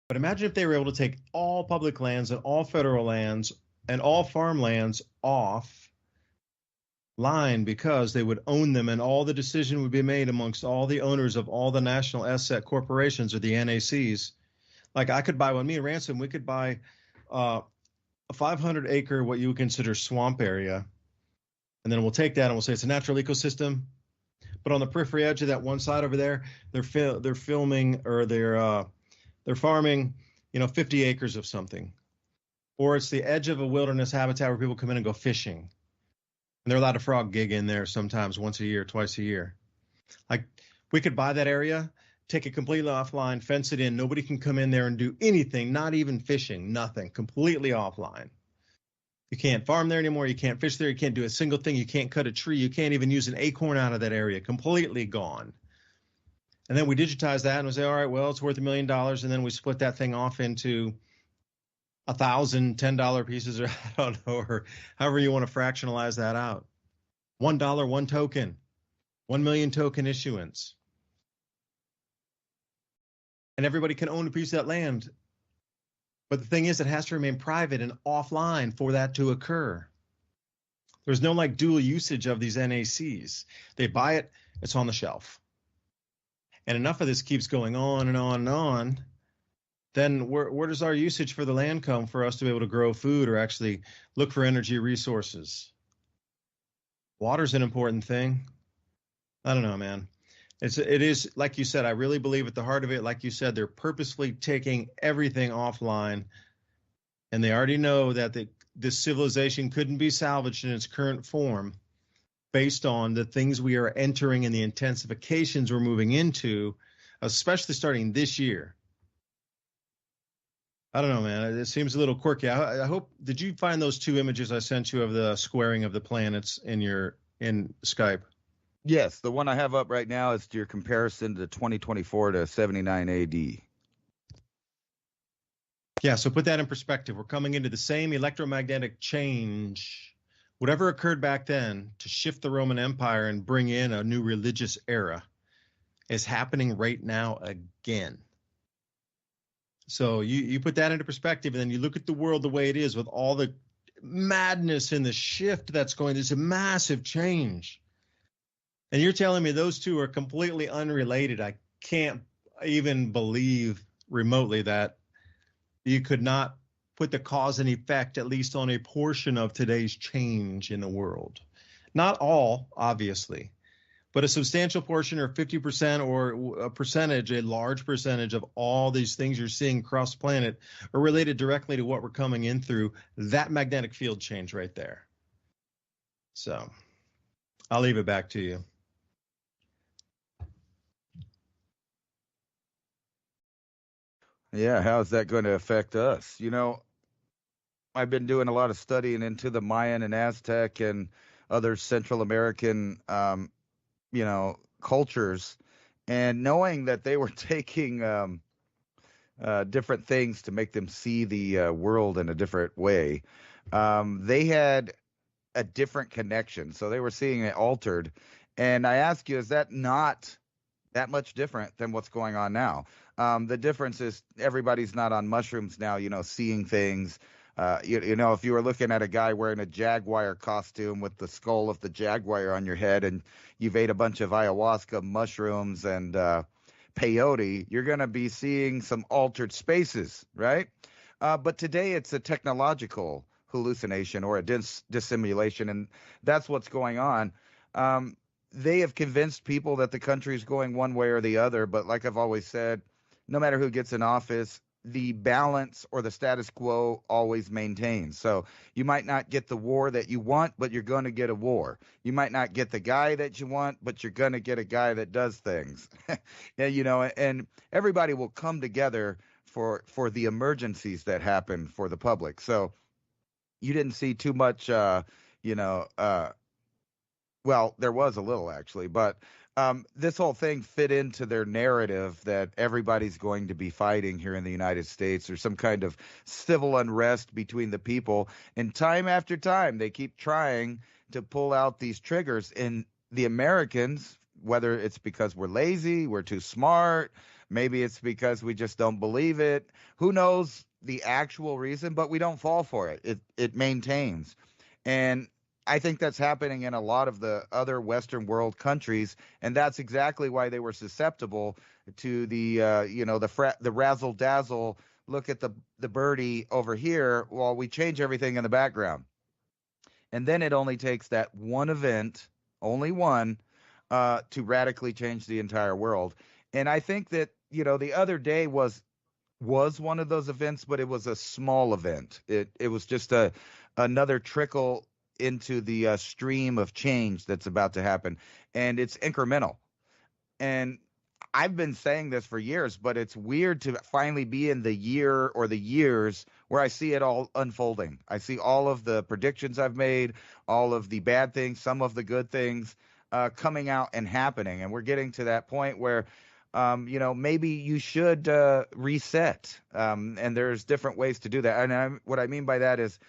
But imagine if they were able to take all public lands and all federal lands and all farmlands off line because they would own them, and all the decision would be made amongst all the owners of all the national asset corporations or the NACs. Like I could buy one, me and Ransom, we could buy a 500 acre, what you would consider swamp area And then we'll take that and we'll say it's a natural ecosystem. But on the periphery edge of that one side over there, they're filming or they're farming, 50 acres of something. Or it's the edge of a wilderness habitat where people come in and go fishing. And they're allowed to frog gig in there sometimes once a year, twice a year. Like, we could buy that area, take it completely offline, fence it in. Nobody can come in there and do anything, not even fishing, nothing, completely offline. You can't farm there anymore. You can't fish there. You can't do a single thing. You can't cut a tree. You can't even use an acorn out of that area. Completely gone. And then we digitize that and we say, all right, well, it's worth $1 million. And then we split that thing off into 1,000 $10 pieces, or I don't know, or however you want to fractionalize that out. $1, one token, 1 million token issuance. And everybody can own a piece of that land. But the thing is, it has to remain private and offline for that to occur. There's no like dual usage of these NACs. They buy it, it's on the shelf. And enough of this keeps going on and on and on. Then where does our usage for the land come for us to be able to grow food or actually look for energy resources? Water's an important thing. I don't know, man. It is, like you said, I really believe at the heart of it, like you said, they're purposefully taking everything offline, and they already know that this civilization couldn't be salvaged in its current form based on the things we are entering and the intensifications we're moving into, especially starting this year. I don't know, man. It seems a little quirky. I hope, did you find those two images I sent you of the squaring of the planets in Skype? Yes, the one I have up right now is your comparison to 2024 to 79 AD. Yeah, so put that in perspective. We're coming into the same electromagnetic change, whatever occurred back then to shift the Roman Empire and bring in a new religious era, is happening right now again. So you put that into perspective, and then you look at the world the way it is with all the madness and the shift that's going. There's a massive change. And you're telling me those two are completely unrelated. I can't even believe remotely that you could not put the cause and effect, at least on a portion of today's change in the world. Not all, obviously, but a substantial portion, or 50% or a percentage, a large percentage of all these things you're seeing across the planet are related directly to what we're coming in through that magnetic field change right there. So I'll leave it back to you. Yeah, how's that going to affect us? I've been doing a lot of studying into the Mayan and Aztec and other Central American, cultures, and knowing that they were taking different things to make them see the world in a different way. They had a different connection, so they were seeing it altered. And I ask you, is that not that much different than what's going on now? The difference is everybody's not on mushrooms now, seeing things. If you were looking at a guy wearing a jaguar costume with the skull of the jaguar on your head, and you've ate a bunch of ayahuasca mushrooms and peyote, you're going to be seeing some altered spaces, right? But today it's a technological hallucination or a dissimulation, and that's what's going on. They have convinced people that the country is going one way or the other, but like I've always said, no matter who gets in office, the balance or the status quo always maintains. So you might not get the war that you want, but you're going to get a war. You might not get the guy that you want, but you're going to get a guy that does things. And everybody will come together for the emergencies that happen for the public. So you didn't see too much, well, there was a little actually, but this whole thing fit into their narrative that everybody's going to be fighting here in the United States, or some kind of civil unrest between the people. And time after time, they keep trying to pull out these triggers. And the Americans, whether it's because we're lazy, we're too smart, maybe it's because we just don't believe it. Who knows the actual reason, but we don't fall for it. It maintains. And I think that's happening in a lot of the other Western world countries, and that's exactly why they were susceptible to the razzle dazzle. Look at the birdie over here while we change everything in the background. And then it only takes that one event, only one, to radically change the entire world. And I think that, the other day was one of those events, but it was a small event. It was just another trickle into the stream of change that's about to happen, and it's incremental. And I've been saying this for years, but it's weird to finally be in the year or the years where I see it all unfolding. I see all of the predictions I've made, all of the bad things, some of the good things coming out and happening. And we're getting to that point where, maybe you should reset. And there's different ways to do that. And what I mean by that is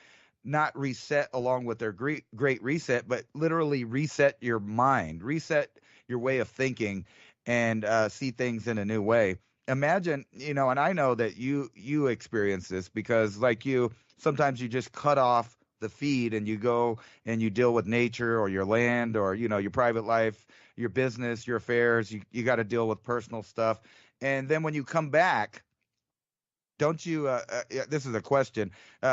not reset along with their great reset, but literally reset your mind, reset your way of thinking, and see things in a new way. Imagine, and I know that you experience this because, like you, sometimes you just cut off the feed and you go and you deal with nature or your land or your private life, your business, your affairs. You got to deal with personal stuff, and then when you come back, don't you? This is a question.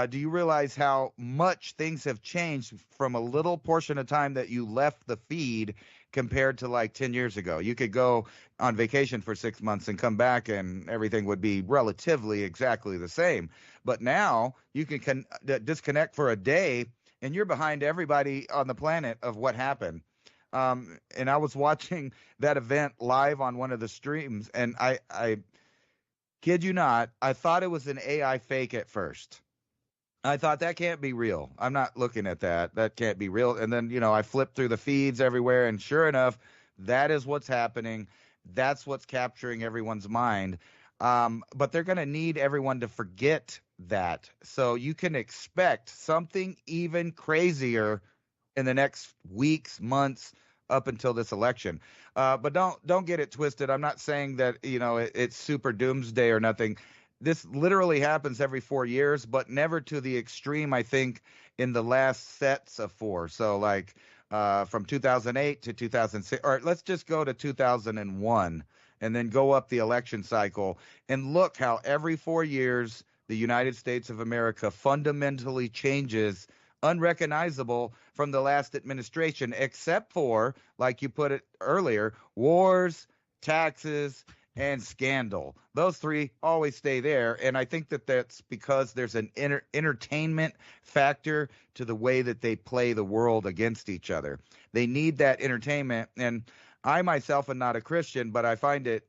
Do you realize how much things have changed from a little portion of time that you left the feed compared to like 10 years ago? You could go on vacation for 6 months and come back and everything would be relatively exactly the same. But now you can disconnect for a day and you're behind everybody on the planet of what happened. And I was watching that event live on one of the streams, and I kid you not, I thought it was an AI fake at first. I thought that can't be real. I'm not looking at that. That can't be real. And then, I flipped through the feeds everywhere, and sure enough, that is what's happening. That's what's capturing everyone's mind. But they're going to need everyone to forget that. So you can expect something even crazier in the next weeks, months, up until this election. But don't get it twisted. I'm not saying that, it's super doomsday or nothing. This literally happens every 4 years, but never to the extreme, I think, in the last sets of four. So like from 2008 to 2006, or let's just go to 2001 and then go up the election cycle and look how every 4 years the United States of America fundamentally changes, unrecognizable from the last administration, except for, like you put it earlier, wars, taxes, and scandal. Those three always stay there. And I think that that's because there's an entertainment factor to the way that they play the world against each other. They need that entertainment. And I myself am not a Christian, but I find it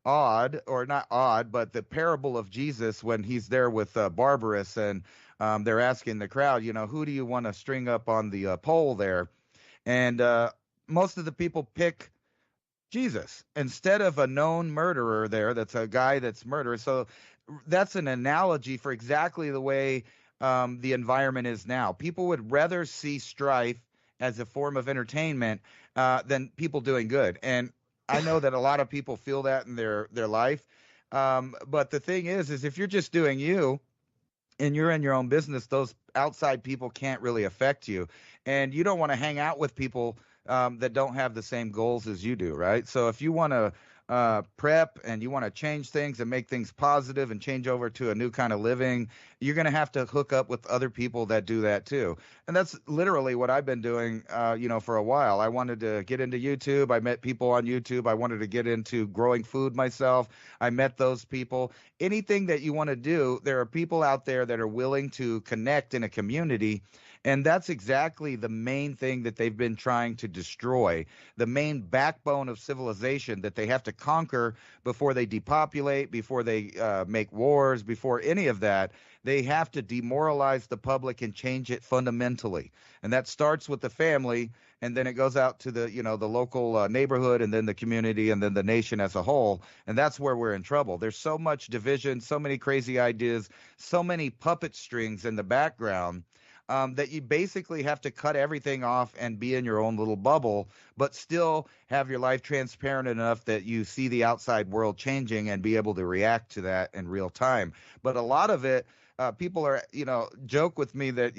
odd, or not odd, but the parable of Jesus when he's there with Barbarous, and they're asking the crowd, who do you want to string up on the pole there? And most of the people pick Jesus instead of a known murderer there. That's a guy that's murderous. So that's an analogy for exactly the way the environment is now. People would rather see strife as a form of entertainment than people doing good. And I know that a lot of people feel that in their life. But the thing is if you're just doing you and you're in your own business, those outside people can't really affect you. And you don't want to hang out with people that don't have the same goals as you do, right? So if you want to prep and you want to change things and make things positive and change over to a new kind of living, you're going to have to hook up with other people that do that too. And that's literally what I've been doing, for a while. I wanted to get into YouTube. I met people on YouTube. I wanted to get into growing food myself. I met those people. Anything that you want to do, there are people out there that are willing to connect in a community. And that's exactly the main thing that they've been trying to destroy, the main backbone of civilization that they have to conquer before they depopulate, before they make wars, before any of that. They have to demoralize the public and change it fundamentally. And that starts with the family, and then it goes out to the local neighborhood, and then the community, and then the nation as a whole. And that's where we're in trouble. There's so much division, so many crazy ideas, so many puppet strings in the background, that you basically have to cut everything off and be in your own little bubble, but still have your life transparent enough that you see the outside world changing and be able to react to that in real time. But a lot of it, people are, joke with me that,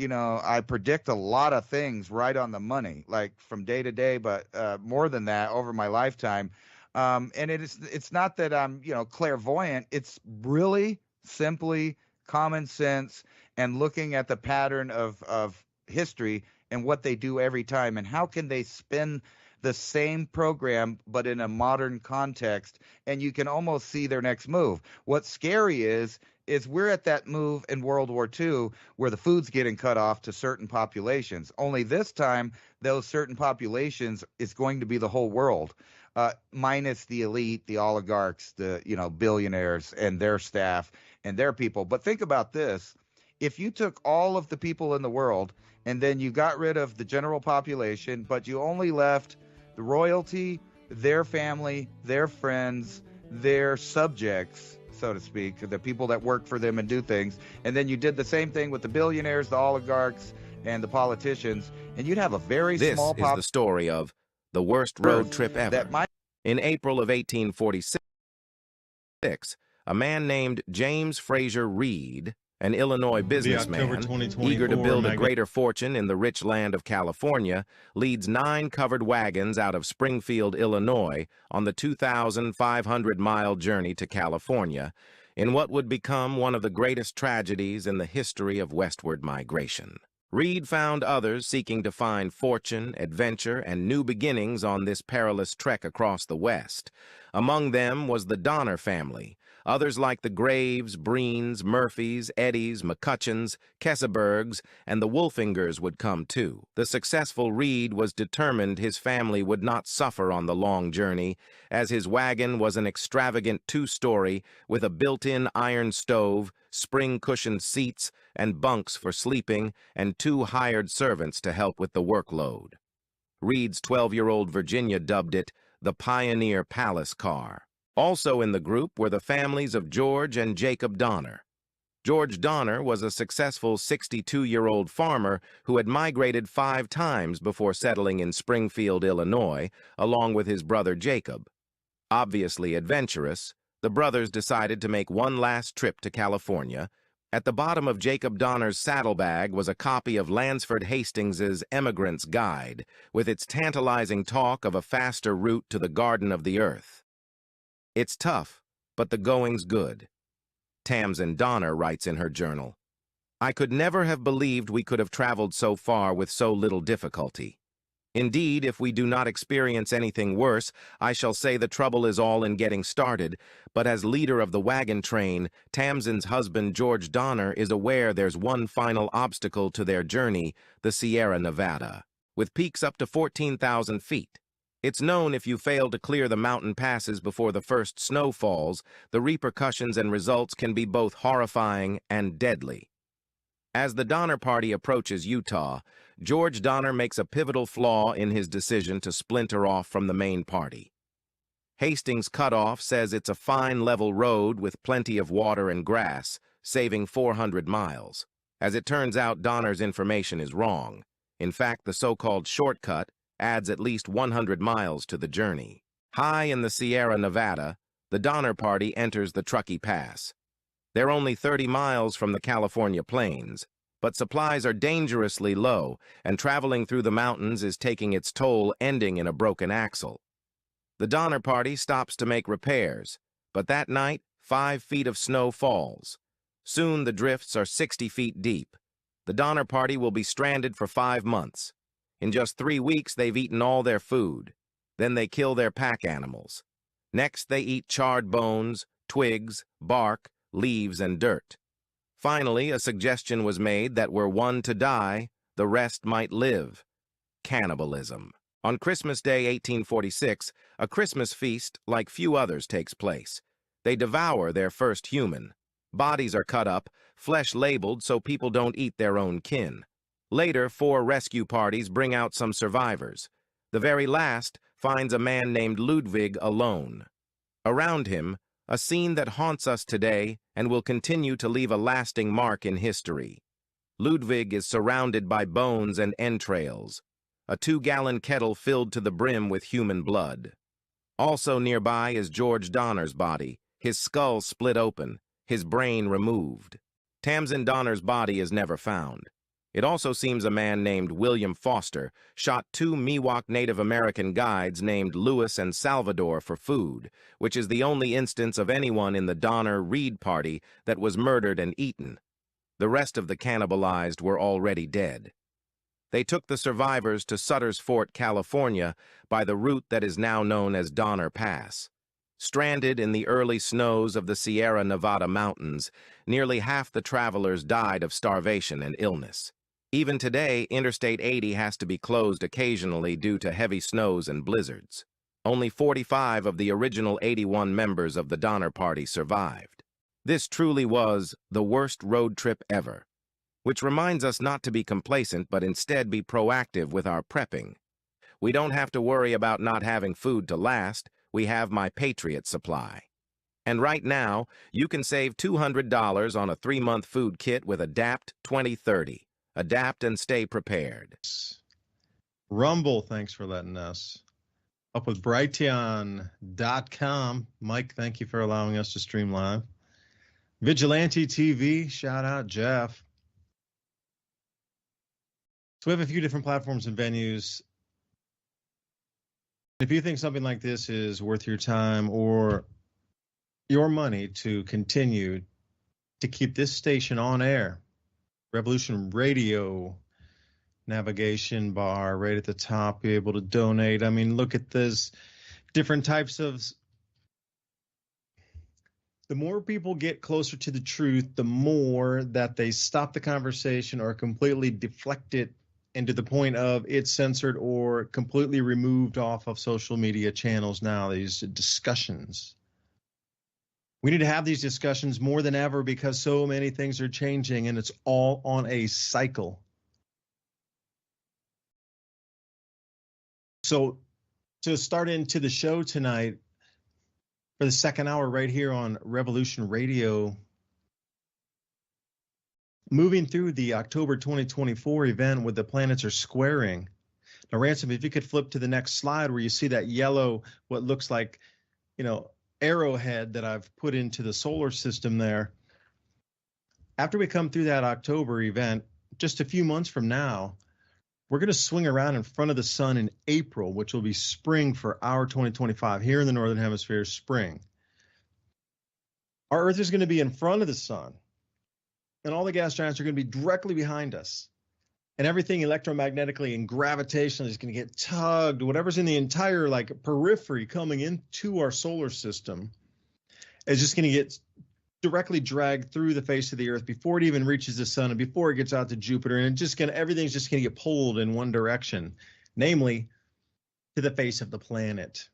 I predict a lot of things right on the money, like from day to day, but more than that over my lifetime. And it's not that I'm, clairvoyant. It's really simply common sense and looking at the pattern of history and what they do every time, and how can they spin the same program but in a modern context, and you can almost see their next move. What's scary is we're at that move in World War II where the food's getting cut off to certain populations. Only this time, those certain populations is going to be the whole world, minus the elite, the oligarchs, the billionaires and their staff and their people. But think about this. If you took all of the people in the world and then you got rid of the general population, but you only left the royalty, their family, their friends, their subjects, so to speak, the people that work for them and do things, and then you did the same thing with the billionaires, the oligarchs, and the politicians, and you'd have a very small This is the story of the worst road trip ever. In April of 1846, a man named James Fraser Reed, an Illinois businessman, eager to build a greater fortune in the rich land of California, leads 9 covered wagons out of Springfield, Illinois, on the 2,500-mile journey to California, in what would become one of the greatest tragedies in the history of westward migration. Reed found others seeking to find fortune, adventure, and new beginnings on this perilous trek across the West. Among them was the Donner family. Others like the Graves, Breens, Murphys, Eddies, McCutcheons, Kesebergs, and the Wolfingers would come too. The successful Reed was determined his family would not suffer on the long journey, as his wagon was an extravagant 2-story with a built-in iron stove, spring-cushioned seats, and bunks for sleeping, and 2 hired servants to help with the workload. Reed's 12-year-old Virginia dubbed it the Pioneer Palace Car. Also in the group were the families of George and Jacob Donner. George Donner was a successful 62-year-old farmer who had migrated 5 times before settling in Springfield, Illinois, along with his brother Jacob. Obviously adventurous, the brothers decided to make one last trip to California. At the bottom of Jacob Donner's saddlebag was a copy of Lansford Hastings's Emigrant's Guide, with its tantalizing talk of a faster route to the Garden of the Earth. It's tough, but the going's good. Tamsin Donner writes in her journal, "I could never have believed we could have traveled so far with so little difficulty. Indeed, if we do not experience anything worse, I shall say the trouble is all in getting started, but as leader of the wagon train, Tamsin's husband George Donner is aware there's one final obstacle to their journey, the Sierra Nevada, with peaks up to 14,000 feet. It's known if you fail to clear the mountain passes before the first snow falls, the repercussions and results can be both horrifying and deadly. As the Donner Party approaches Utah, George Donner makes a pivotal flaw in his decision to splinter off from the main party. Hastings Cutoff says it's a fine level road with plenty of water and grass, saving 400 miles. As it turns out, Donner's information is wrong. In fact, the so-called shortcut adds at least 100 miles to the journey. High in the Sierra Nevada, the Donner Party enters the Truckee Pass. They're only 30 miles from the California plains, but supplies are dangerously low, and traveling through the mountains is taking its toll, ending in a broken axle. The Donner Party stops to make repairs, but that night, 5 feet of snow falls. Soon the drifts are 60 feet deep. The Donner Party will be stranded for 5 months. In just 3 weeks, they've eaten all their food. Then they kill their pack animals. Next, they eat charred bones, twigs, bark, leaves, and dirt. Finally, a suggestion was made that were one to die, the rest might live. Cannibalism. On Christmas Day, 1846, a Christmas feast like few others takes place. They devour their first human. Bodies are cut up, flesh labeled so people don't eat their own kin. Later, 4 rescue parties bring out some survivors. The very last finds a man named Ludwig alone. Around him, a scene that haunts us today and will continue to leave a lasting mark in history. Ludwig is surrounded by bones and entrails, a 2-gallon kettle filled to the brim with human blood. Also nearby is George Donner's body, his skull split open, his brain removed. Tamsin Donner's body is never found. It also seems a man named William Foster shot 2 Miwok Native American guides named Louis and Salvador for food, which is the only instance of anyone in the Donner-Reed party that was murdered and eaten. The rest of the cannibalized were already dead. They took the survivors to Sutter's Fort, California, by the route that is now known as Donner Pass. Stranded in the early snows of the Sierra Nevada mountains, nearly half the travelers died of starvation and illness. Even today, Interstate 80 has to be closed occasionally due to heavy snows and blizzards. Only 45 of the original 81 members of the Donner Party survived. This truly was the worst road trip ever, which reminds us not to be complacent but instead be proactive with our prepping. We don't have to worry about not having food to last. We have My Patriot Supply. And right now, you can save $200 on a 3-month food kit with Adapt 2030. Adapt and stay prepared. Rumble, thanks for letting us. Up with Brighteon.com. Mike, thank you for allowing us to stream live. Vigilante TV, shout out Jeff. So we have a few different platforms and venues. If you think something like this is worth your time or your money to continue to keep this station on air, Revolution Radio navigation bar right at the top, be able to donate. I mean, look at this different types of. The more people get closer to the truth, the more that they stop the conversation or completely deflect it into the point of it's censored or completely removed off of social media channels now, these discussions. We need to have these discussions more than ever because so many things are changing and it's all on a cycle. So to start into the show tonight, for the second hour right here on Revolution Radio, moving through the October 2024 event where the planets are squaring. Now, Ransom, if you could flip to the next slide where you see that yellow, what looks like, arrowhead that I've put into the solar system there. After we come through that October event, just a few months from now, we're going to swing around in front of the sun in April, which will be spring for our 2025 here in the Northern Hemisphere, spring. Our Earth is going to be in front of the sun, and all the gas giants are going to be directly behind us. And everything electromagnetically and gravitationally is going to get tugged, whatever's in the entire periphery coming into our solar system is just going to get directly dragged through the face of the Earth before it even reaches the sun and before it gets out to Jupiter. And everything's just going to get pulled in one direction, namely to the face of the planet.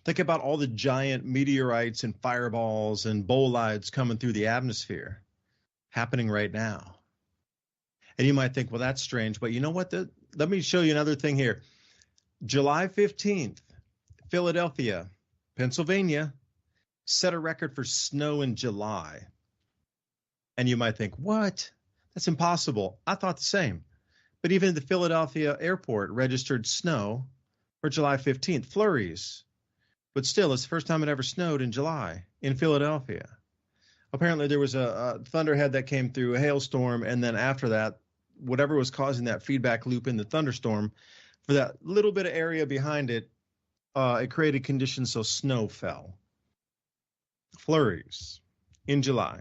Think about all the giant meteorites and fireballs and bolides coming through the atmosphere happening right now. And you might think, well, that's strange, but you know what? Let me show you another thing here. July 15th, Philadelphia, Pennsylvania, set a record for snow in July. And you might think, what? That's impossible. I thought the same. But even the Philadelphia airport registered snow for July 15th, flurries. But still, it's the first time it ever snowed in July in Philadelphia. Apparently, there was a thunderhead that came through, a hailstorm, and then after that, whatever was causing that feedback loop in the thunderstorm, for that little bit of area behind it, it created conditions so snow fell. Flurries in July.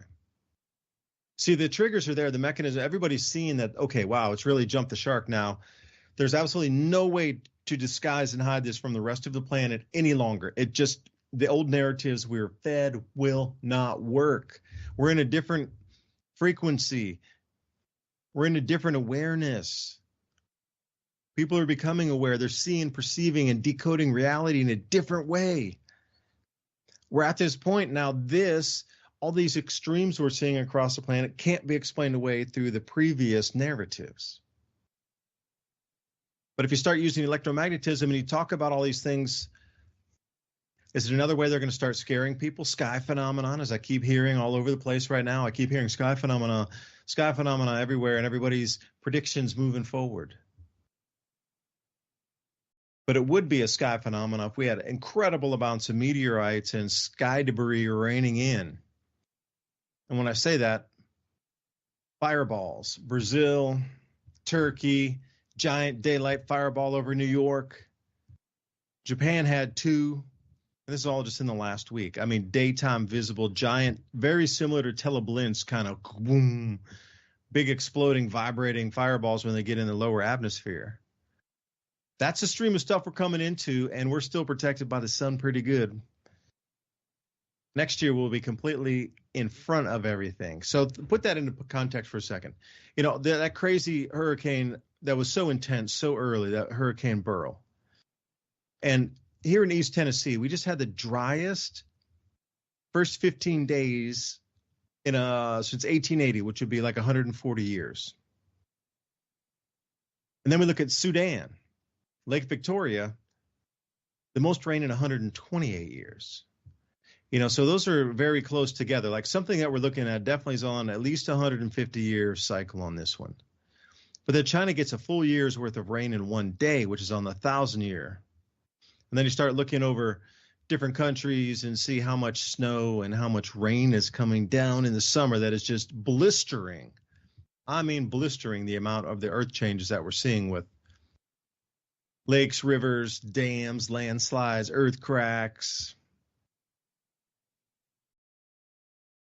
See, the triggers are there, the mechanism, everybody's seeing that, okay, wow, it's really jumped the shark now. There's absolutely no way to disguise and hide this from the rest of the planet any longer. The old narratives we're fed will not work. We're in a different frequency. We're in a different awareness. People are becoming aware. They're seeing, perceiving, and decoding reality in a different way. We're at this point now, all these extremes we're seeing across the planet can't be explained away through the previous narratives. But if you start using electromagnetism and you talk about all these things, is it another way they're going to start scaring people? Sky phenomenon, as I keep hearing all over the place right now. I keep hearing sky phenomena everywhere, and everybody's predictions moving forward. But it would be a sky phenomenon if we had incredible amounts of meteorites and sky debris raining in. And when I say that, fireballs, Brazil, Turkey, giant daylight fireball over New York. Japan had 2. This is all just in the last week. I mean, daytime visible, giant, very similar to Teleblinsk kind of boom, big exploding, vibrating fireballs when they get in the lower atmosphere. That's the stream of stuff we're coming into, and we're still protected by the sun pretty good. Next year, we'll be completely in front of everything. So put that into context for a second. You know, that crazy hurricane that was so intense so early, that Hurricane Beryl. And here in East Tennessee, we just had the driest first 15 days since 1880, which would be like 140 years. And then we look at Sudan, Lake Victoria, the most rain in 128 years. You know, so those are very close together. Like something that we're looking at definitely is on at least 150-year cycle on this one. But then China gets a full year's worth of rain in one day, which is on the 1,000-year. And then you start looking over different countries and see how much snow and how much rain is coming down in the summer that is just blistering. I mean, blistering the amount of the earth changes that we're seeing with lakes, rivers, dams, landslides, earth cracks.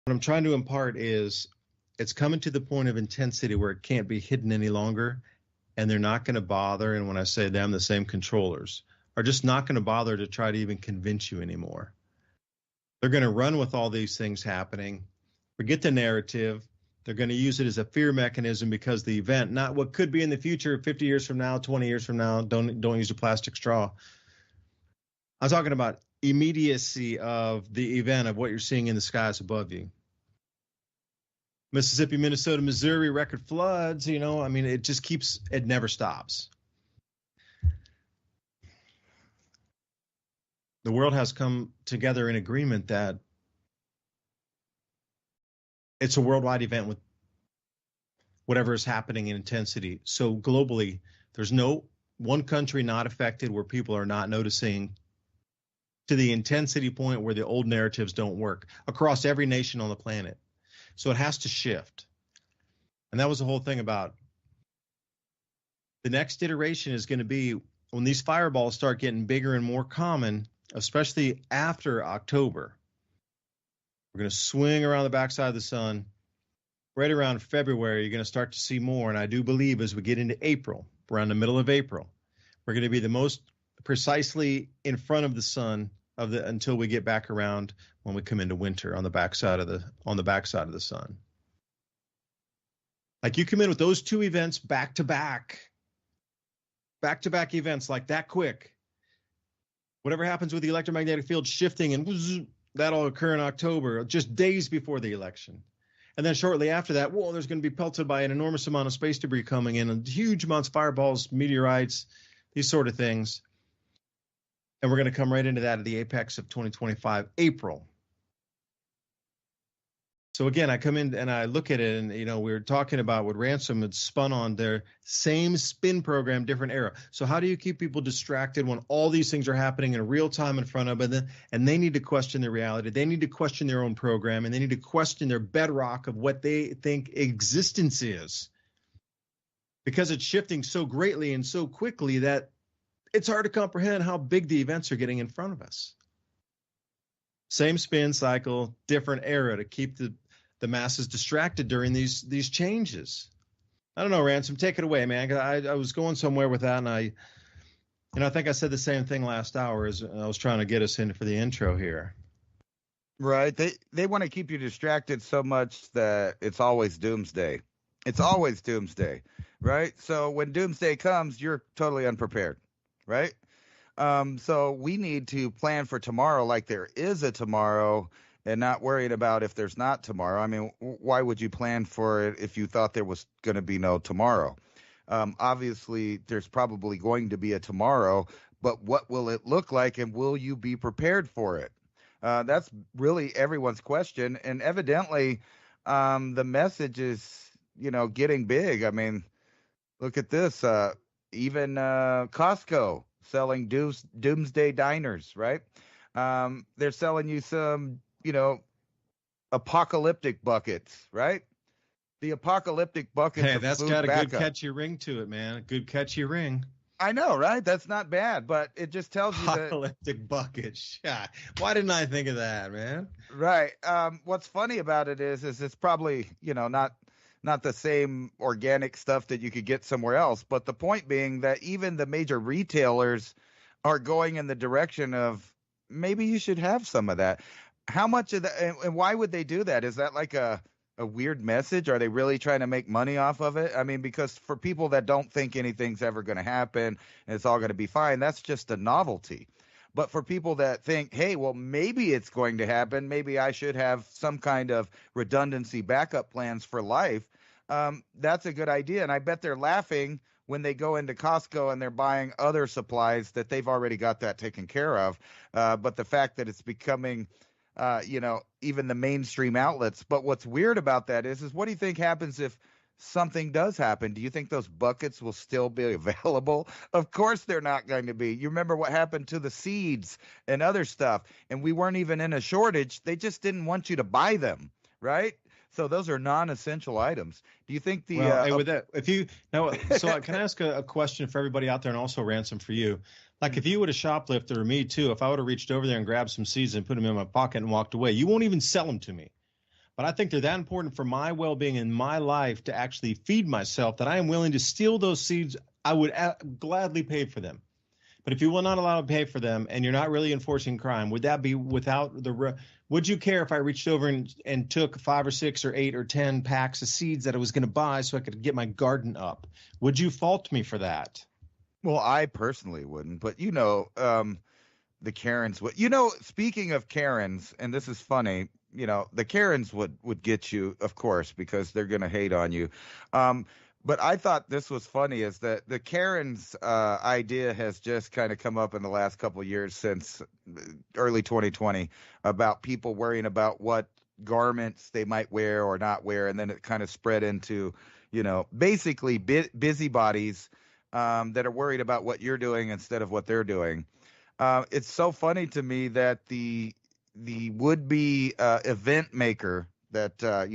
What I'm trying to impart is it's coming to the point of intensity where it can't be hidden any longer, and they're not going to bother. And when I say them, the same controllers are just not going to bother to try to even convince you anymore. They're going to run with all these things happening, forget the narrative. They're going to use it as a fear mechanism because the event, not what could be in the future, 50 years from now, 20 years from now, don't use a plastic straw. I'm talking about immediacy of the event of what you're seeing in the skies above you. Mississippi, Minnesota, Missouri, record floods, you know, I mean, it just keeps, it never stops. The world has come together in agreement that it's a worldwide event with whatever is happening in intensity. So globally, there's no one country not affected where people are not noticing to the intensity point where the old narratives don't work across every nation on the planet. So it has to shift. And that was the whole thing about the next iteration is going to be when these fireballs start getting bigger and more common, especially after October. We're going to swing around the backside of the sun. Right around February, you're going to start to see more. And I do believe as we get into April, around the middle of April, we're going to be the most precisely in front of the sun until we get back around when we come into winter on the backside of the sun. Like you come in with those two events back to back events like that quick. Whatever happens with the electromagnetic field shifting and that'll occur in October, just days before the election. And then shortly after that, there's going to be pelted by an enormous amount of space debris coming in, and huge amounts of fireballs, meteorites, these sort of things. And we're going to come right into that at the apex of 2025, April. So again, I come in and I look at it, and we were talking about what Ransom had spun on their same spin program, different era. So how do you keep people distracted when all these things are happening in real time in front of them, and they need to question their reality, they need to question their own program, and they need to question their bedrock of what they think existence is, because it's shifting so greatly and so quickly that it's hard to comprehend how big the events are getting in front of us. Same spin cycle, different era to keep the masses distracted during these changes. I don't know, Ransom, take it away, man. I was going somewhere with that, and I think I said the same thing last hour as I was trying to get us in for the intro here. Right. They want to keep you distracted so much that it's always doomsday. It's always doomsday, right? So when doomsday comes, you're totally unprepared, right? So we need to plan for tomorrow like there is a tomorrow, and not worried about if there's not tomorrow. I mean, why would you plan for it if you thought there was going to be no tomorrow? Obviously, there's probably going to be a tomorrow, but what will it look like, and will you be prepared for it? That's really everyone's question, and evidently the message is, getting big. I mean, look at this. Even Costco selling doomsday diners, right? They're selling you some apocalyptic buckets, right? The apocalyptic buckets. Hey, that's got a good catchy ring to it, man. A good catchy ring. I know, right? That's not bad, but it just tells you that apocalyptic buckets. Why didn't I think of that, man? Right. What's funny about it is it's probably, not not the same organic stuff that you could get somewhere else. But the point being that even the major retailers are going in the direction of maybe you should have some of that. How much of that, and why would they do that? Is that like a weird message? Are they really trying to make money off of it? I mean, because for people that don't think anything's ever going to happen and it's all going to be fine, that's just a novelty. But for people that think, hey, well, maybe it's going to happen, maybe I should have some kind of redundancy backup plans for life, that's a good idea. And I bet they're laughing when they go into Costco and they're buying other supplies that they've already got that taken care of. But the fact that it's becoming, even the mainstream outlets. But what's weird about that is what do you think happens if something does happen? Do you think those buckets will still be available? Of course they're not going to be. You remember what happened to the seeds and other stuff, and we weren't even in a shortage. They just didn't want you to buy them, right? So those are non-essential items. Do you think the with that, so can I ask a question for everybody out there, and also Ransom for you? Like if you would have shoplifted, or me too, if I would have reached over there and grabbed some seeds and put them in my pocket and walked away, you won't even sell them to me. But I think they're that important for my well-being in my life to actually feed myself that I am willing to steal those seeds. I would gladly pay for them. But if you will not allow to pay for them and you're not really enforcing crime, would that be without the would you care if I reached over and took 5 or 6 or 8 or 10 packs of seeds that I was going to buy so I could get my garden up? Would you fault me for that? Well, I personally wouldn't, but the Karens would. Speaking of Karens, and this is funny, the Karens would get you, of course, because they're going to hate on you. But I thought this was funny is that the Karens idea has just kind of come up in the last couple of years since early 2020 about people worrying about what garments they might wear or not wear. And then it kind of spread into, basically busybodies that are worried about what you're doing instead of what they're doing. It's so funny to me that the would-be event maker that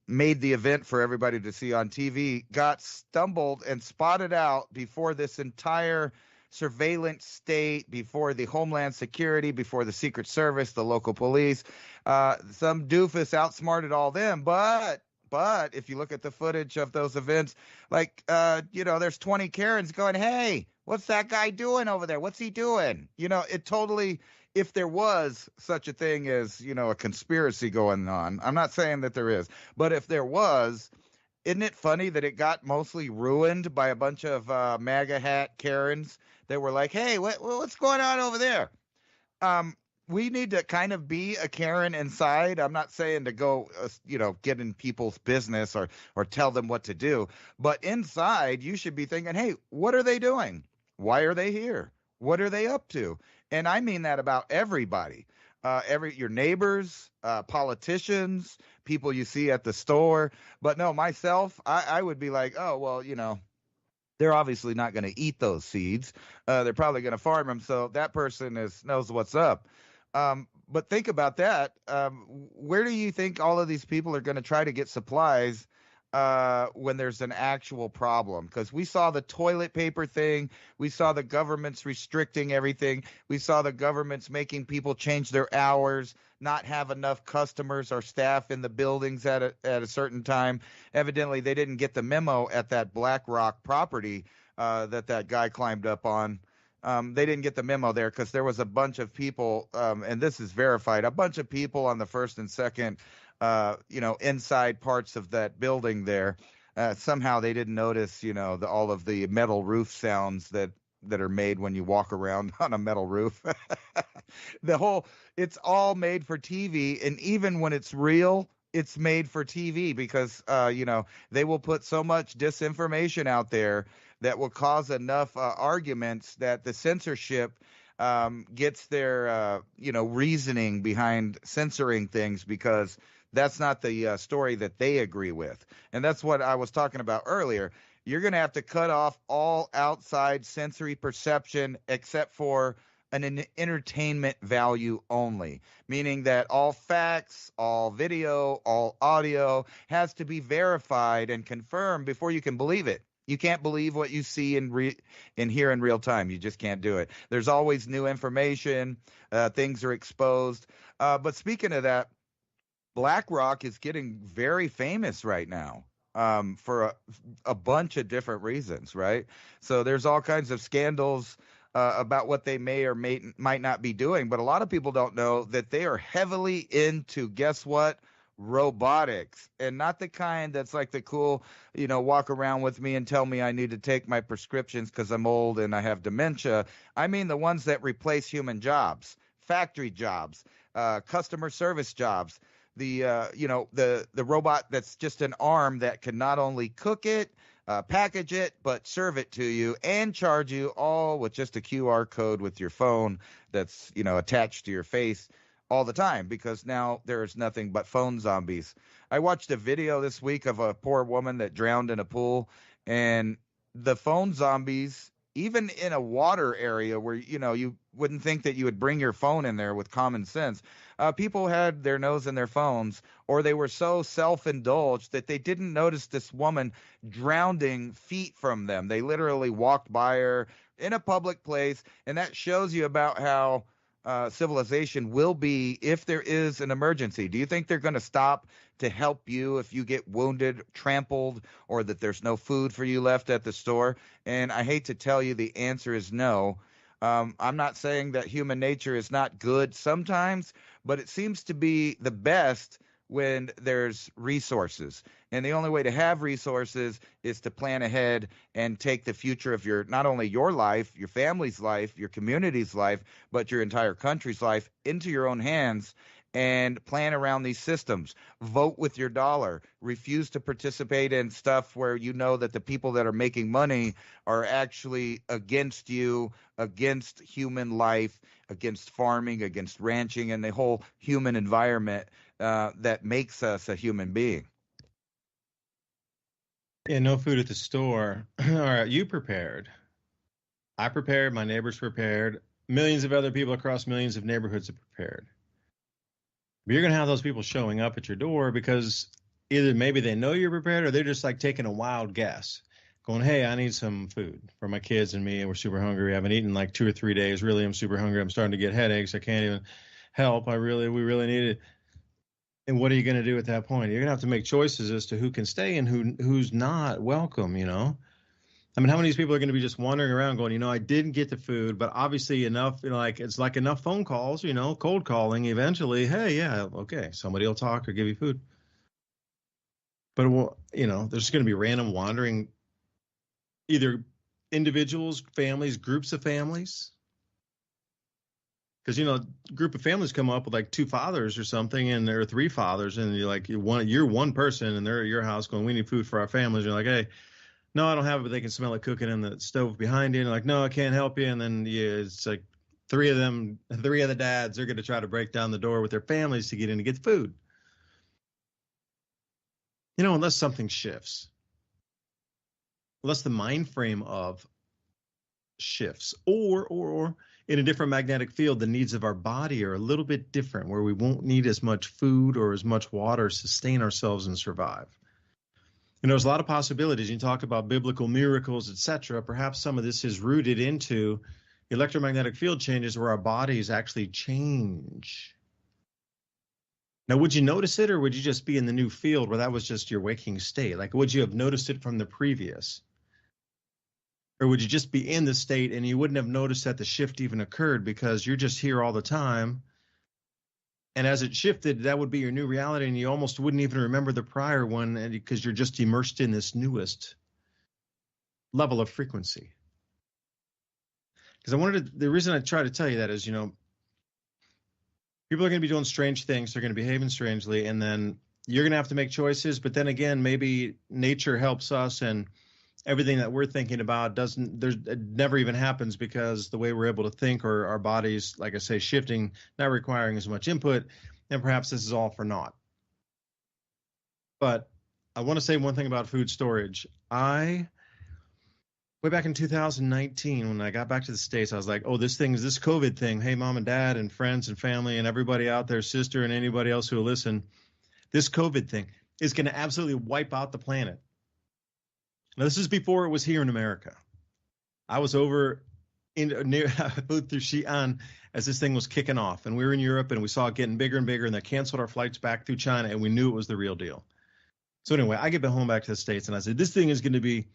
made the event for everybody to see on TV got stumbled and spotted out before this entire surveillance state, before the Homeland Security, before the Secret Service, the local police. Some doofus outsmarted all them, but if you look at the footage of those events, there's 20 Karens going, hey, what's that guy doing over there? What's he doing? It totally, if there was such a thing as, a conspiracy going on, I'm not saying that there is, but if there was, isn't it funny that it got mostly ruined by a bunch of MAGA hat Karens that were like, hey, what's going on over there? We need to kind of be a Karen inside. I'm not saying to go, get in people's business or tell them what to do. But inside, you should be thinking, hey, what are they doing? Why are they here? What are they up to? And I mean that about everybody. Your neighbors, politicians, people you see at the store. But no, myself, I would be like, oh, well, they're obviously not going to eat those seeds. They're probably going to farm them. So that person knows what's up. But think about that. Where do you think all of these people are going to try to get supplies when there's an actual problem? Because we saw the toilet paper thing. We saw the government's restricting everything. We saw the government's making people change their hours, not have enough customers or staff in the buildings at a certain time. Evidently, they didn't get the memo at that Black Rock property that guy climbed up on. They didn't get the memo there because there was a bunch of people, and this is verified, a bunch of people on the first and second, inside parts of that building there. Somehow they didn't notice, all of the metal roof sounds that are made when you walk around on a metal roof. It's all made for TV. And even when it's real, it's made for TV because, they will put so much disinformation out there that will cause enough arguments that the censorship gets their, reasoning behind censoring things because that's not the story that they agree with. And that's what I was talking about earlier. You're going to have to cut off all outside sensory perception except for an entertainment value only, meaning that all facts, all video, all audio has to be verified and confirmed before you can believe it. You can't believe what you see and hear in real time. You just can't do it. There's always new information. Things are exposed. But speaking of that, BlackRock is getting very famous right now for a bunch of different reasons, right? So there's all kinds of scandals about what they may or might not be doing, but a lot of people don't know that they are heavily into, guess what? Robotics, and not the kind that's like the cool, walk around with me and tell me I need to take my prescriptions because I'm old and I have dementia. I mean the ones that replace human jobs, factory jobs, customer service jobs. The robot that's just an arm that can not only cook it, package it, but serve it to you and charge you, all with just a QR code with your phone that's attached to your face all the time, because now there's nothing but phone zombies. I watched a video this week of a poor woman that drowned in a pool, and the phone zombies, even in a water area where, you wouldn't think that you would bring your phone in there with common sense, people had their nose in their phones, or they were so self-indulged that they didn't notice this woman drowning feet from them. They literally walked by her in a public place, and that shows you about how civilization will be if there is an emergency. Do you think they're going to stop to help you if you get wounded, trampled, or that there's no food for you left at the store? And I hate to tell you, the answer is no. I'm not saying that human nature is not good sometimes, but it seems to be the best when there's resources. And the only way to have resources is to plan ahead and take the future of not only your life, your family's life, your community's life, but your entire country's life into your own hands and plan around these systems. Vote with your dollar. Refuse to participate in stuff where you know that the people that are making money are actually against you, against human life, against farming, against ranching, and the whole human environment that makes us a human being. Yeah, no food at the store. All right, you prepared. I prepared. My neighbors prepared. Millions of other people across millions of neighborhoods have prepared. But you're going to have those people showing up at your door because either maybe they know you're prepared, or they're just like taking a wild guess, going, hey, I need some food for my kids and me, and we're super hungry. I haven't eaten like 2 or 3 days. Really, I'm super hungry. I'm starting to get headaches. I can't even help. We really need it. And what are you going to do at that point? You're going to have to make choices as to who can stay and who's not welcome, I mean, how many of these people are going to be just wandering around going, I didn't get the food, but obviously enough, it's like enough phone calls, cold calling eventually. Hey, yeah, okay, somebody will talk or give you food. But, there's going to be random wandering, either individuals, families, groups of families. Because, a group of families come up with like 2 fathers or something, and there are 3 fathers, and you're one person, and they're at your house going, we need food for our families. You're like, hey, no, I don't have it, but they can smell it cooking in the stove behind you. And like, no, I can't help you. And then it's like 3 of the dads, they're going to try to break down the door with their families to get in to get food. Unless something shifts, unless the mind frame of shifts, or in a different magnetic field, the needs of our body are a little bit different, where we won't need as much food or as much water to sustain ourselves and survive. There's a lot of possibilities. You talk about biblical miracles, etc. Perhaps some of this is rooted into electromagnetic field changes where our bodies actually change. Now, would you notice it, or would you just be in the new field where that was just your waking state? Like, would you have noticed it from the previous? Or would you just be in the state and you wouldn't have noticed that the shift even occurred because you're just here all the time? And as it shifted, that would be your new reality, and you almost wouldn't even remember the prior one because you're just immersed in this newest level of frequency. Because the reason I try to tell you that is, people are going to be doing strange things. They're going to be behaving strangely, and then you're going to have to make choices. But then again, maybe nature helps us, and everything that we're thinking about it never even happens because the way we're able to think, or our bodies, like I say, shifting, not requiring as much input, and perhaps this is all for naught. But I want to say one thing about food storage. Way back in 2019, when I got back to the States, I was like, oh, this COVID thing, hey, mom and dad and friends and family and everybody out there, sister and anybody else who will listen, this COVID thing is going to absolutely wipe out the planet. Now, this is before it was here in America. I was over I flew through Xi'an as this thing was kicking off, and we were in Europe, and we saw it getting bigger and bigger, and they canceled our flights back through China, and we knew it was the real deal. So anyway, I get home back to the States, and I said, this thing is going to be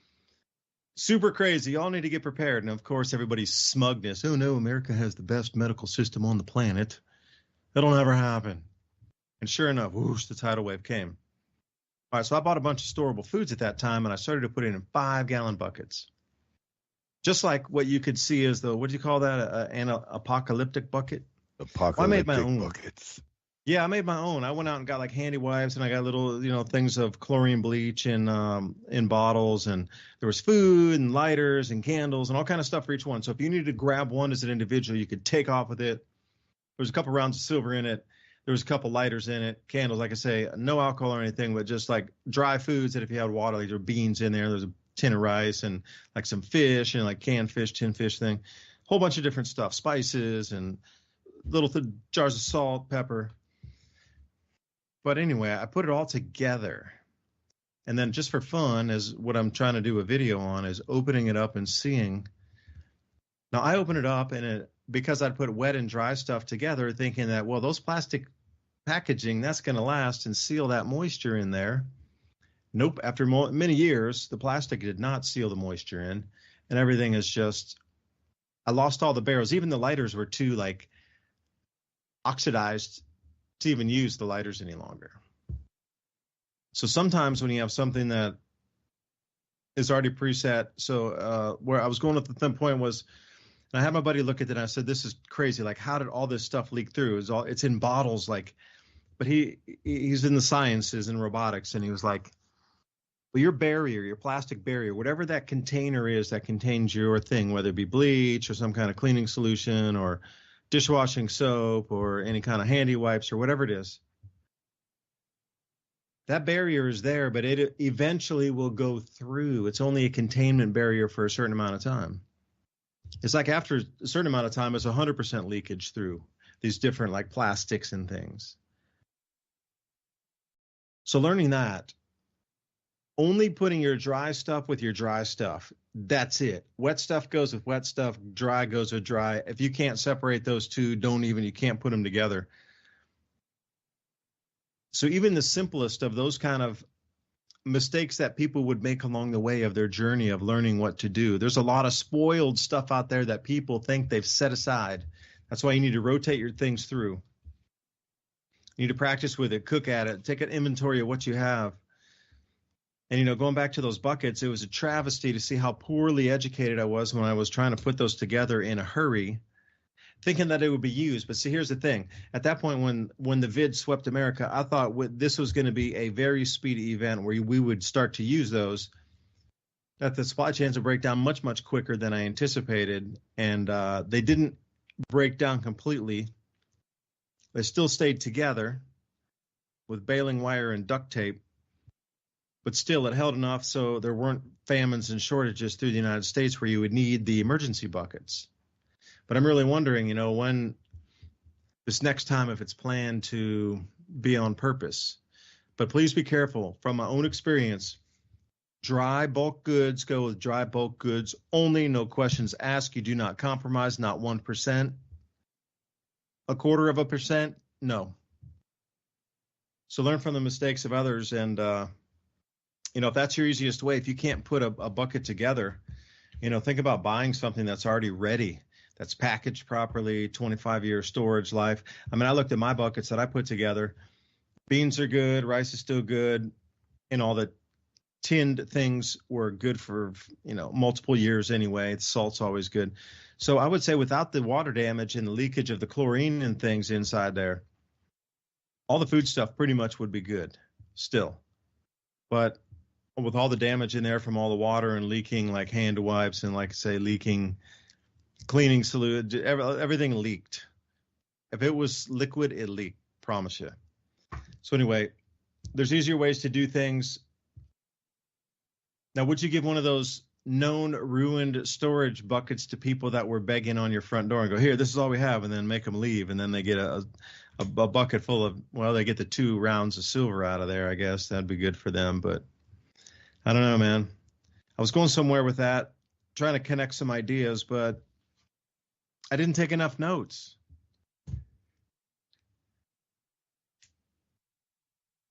super crazy. Y'all need to get prepared. And of course, everybody's smugness. Oh no, America has the best medical system on the planet. That'll never happen. And sure enough, whoosh, the tidal wave came. All right, so I bought a bunch of storable foods at that time, and I started to put it in 5-gallon buckets. Just like what you could see as the, what do you call that, an apocalyptic bucket? Apocalyptic I made my own buckets. Yeah, I made my own. I went out and got like handy wipes, and I got little, things of chlorine bleach in bottles, and there was food and lighters and candles and all kind of stuff for each one. So if you needed to grab one as an individual, you could take off with it. There was a couple rounds of silver in it. There was a couple lighters in it, candles, like I say, no alcohol or anything, but just like dry foods that if you had water, like there were beans in there. There's a tin of rice and like some fish and like canned fish, tin fish thing, whole bunch of different stuff, spices and little jars of salt, pepper. But anyway, I put it all together. And then just for fun, as what I'm trying to do a video on is opening it up and seeing. Now I open it up and because I'd put wet and dry stuff together, thinking that, well, those plastic packaging, that's going to last and seal that moisture in there. Nope. After many years, the plastic did not seal the moisture in, and everything is just, I lost all the barrels. Even the lighters were too like oxidized to even use the lighters any longer. So sometimes when you have something that is already preset, so where I was going with the point was, and I had my buddy look at it and I said, this is crazy. Like, how did all this stuff leak through? It's in bottles, like, but he's in the sciences and robotics, and he was like, well, your barrier, your plastic barrier, whatever that container is that contains your thing, whether it be bleach or some kind of cleaning solution or dishwashing soap or any kind of handy wipes or whatever it is, that barrier is there, but it eventually will go through. It's only a containment barrier for a certain amount of time. It's like after a certain amount of time, it's 100% leakage through these different like plastics and things. So learning that, only putting your dry stuff with your dry stuff. That's it. Wet stuff goes with wet stuff. Dry goes with dry. If you can't separate those two, you can't put them together. So even the simplest of those kind of mistakes that people would make along the way of their journey of learning what to do. There's a lot of spoiled stuff out there that people think they've set aside. That's why you need to rotate your things through. You need to practice with it, cook at it, take an inventory of what you have. And, going back to those buckets, it was a travesty to see how poorly educated I was when I was trying to put those together in a hurry, thinking that it would be used. But see, here's the thing. At that point, when the vid swept America, I thought this was going to be a very speedy event where we would start to use those, that the supply chains would break down much, much quicker than I anticipated. And they didn't break down completely. They still stayed together with baling wire and duct tape. But still, it held enough so there weren't famines and shortages through the United States where you would need the emergency buckets. But I'm really wondering, when this next time, if it's planned to be on purpose. But please be careful. From my own experience, dry bulk goods go with dry bulk goods only. No questions asked. You do not compromise, not 1%. 0.25%, no. So learn from the mistakes of others, and if that's your easiest way, if you can't put a bucket together, think about buying something that's already ready, that's packaged properly, 25-year storage life. I mean, I looked at my buckets that I put together. Beans are good, rice is still good, and all the tinned things were good for, multiple years anyway. The salt's always good. So I would say without the water damage and the leakage of the chlorine and things inside there, all the food stuff pretty much would be good still. But with all the damage in there from all the water and leaking like hand wipes and like I say, leaking cleaning fluid, everything leaked. If it was liquid, it leaked, promise you. So anyway, there's easier ways to do things. Now, would you give one of those known ruined storage buckets to people that were begging on your front door and go, here, this is all we have, and then make them leave, and then they get a bucket full of, they get the 2 rounds of silver out of there, I guess. That'd be good for them, but I don't know, man. I was going somewhere with that, trying to connect some ideas, but I didn't take enough notes.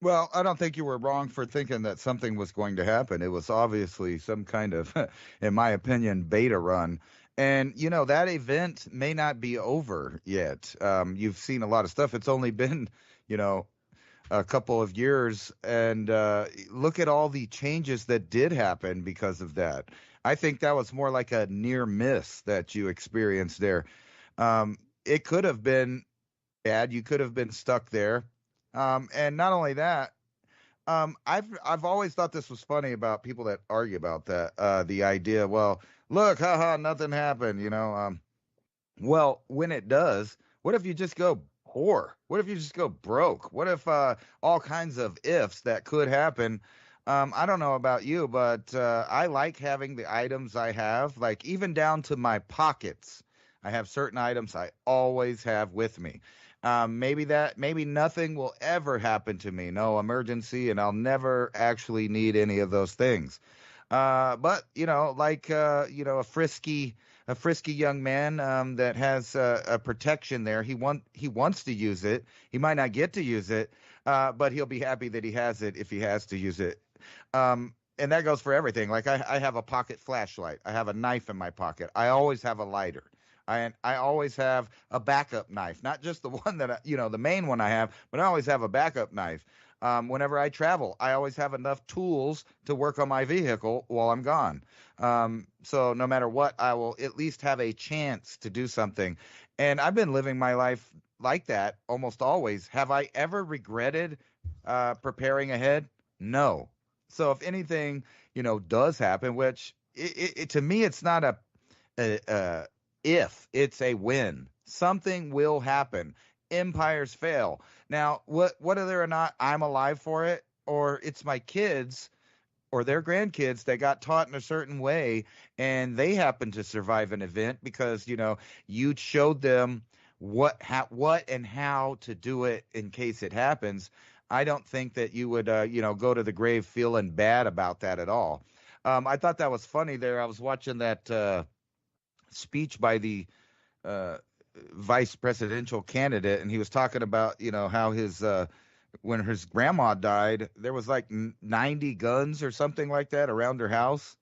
Well, I don't think you were wrong for thinking that something was going to happen. It was obviously some kind of, in my opinion, beta run. And, that event may not be over yet. You've seen a lot of stuff. It's only been, a couple of years. And look at all the changes that did happen because of that. I think that was more like a near miss that you experienced there. It could have been bad. You could have been stuck there. And not only that, I've always thought this was funny about people that argue about that. The idea, well, look, haha, nothing happened, well, when it does, what if you just go poor? What if you just go broke? What if all kinds of ifs that could happen? I don't know about you, but I like having the items I have, like even down to my pockets. I have certain items I always have with me. Maybe nothing will ever happen to me, no emergency, and I'll never actually need any of those things. But like a frisky young man that has a protection there. He wants to use it. He might not get to use it, but he'll be happy that he has it if he has to use it. And that goes for everything. Like I have a pocket flashlight. I have a knife in my pocket. I always have a lighter. I always have a backup knife, not just the one that, the main one I have, but I always have a backup knife. Whenever I travel, I always have enough tools to work on my vehicle while I'm gone. So no matter what, I will at least have a chance to do something. And I've been living my life like that almost always. Have I ever regretted preparing ahead? No. So if anything, does happen, which to me, it's not a if, it's a when. Something will happen. Empires fail. Now, whether or not I'm alive for it, or it's my kids or their grandkids that got taught in a certain way and they happen to survive an event because, you showed them what and how to do it in case it happens. I don't think that you would, go to the grave feeling bad about that at all. I thought that was funny there. I was watching that speech by the vice presidential candidate, and he was talking about how his when his grandma died, there was like 90 guns or something like that around her house.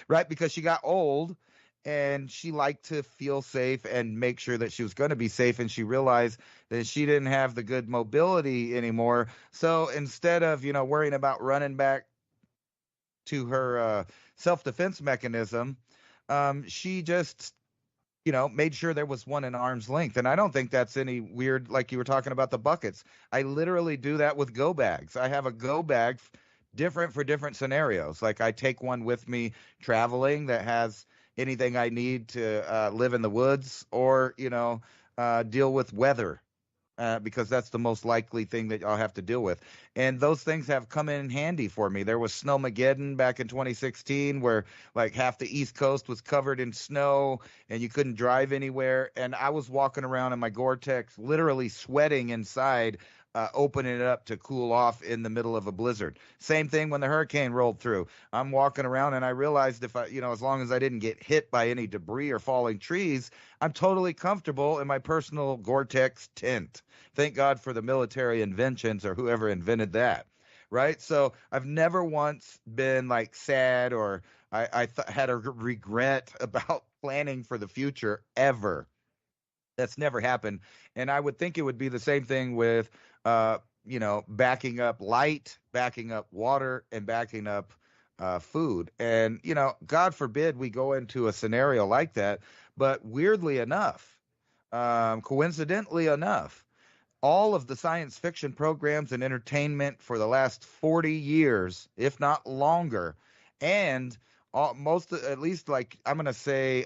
Right, because she got old and she liked to feel safe and make sure that she was going to be safe, and she realized that she didn't have the good mobility anymore. So instead of worrying about running back to her self-defense mechanism, she just, made sure there was one in arm's length. And I don't think that's any weird, like you were talking about the buckets. I literally do that with go bags. I have a go bag different for different scenarios. Like I take one with me traveling that has anything I need to live in the woods or, deal with weather. Because that's the most likely thing that I'll have to deal with. And those things have come in handy for me. There was Snowmageddon back in 2016 where like half the East Coast was covered in snow and you couldn't drive anywhere. And I was walking around in my Gore-Tex, literally sweating inside, opening it up to cool off in the middle of a blizzard. Same thing when the hurricane rolled through. I'm walking around and I realized if I, as long as I didn't get hit by any debris or falling trees, I'm totally comfortable in my personal Gore-Tex tent. Thank God for the military inventions or whoever invented that. Right. So I've never once been like sad or I had a regret about planning for the future ever. That's never happened. And I would think it would be the same thing with, backing up light, backing up water, and backing up food. And, God forbid we go into a scenario like that. But weirdly enough, coincidentally enough, all of the science fiction programs and entertainment for the last 40 years, if not longer, and at least like I'm going to say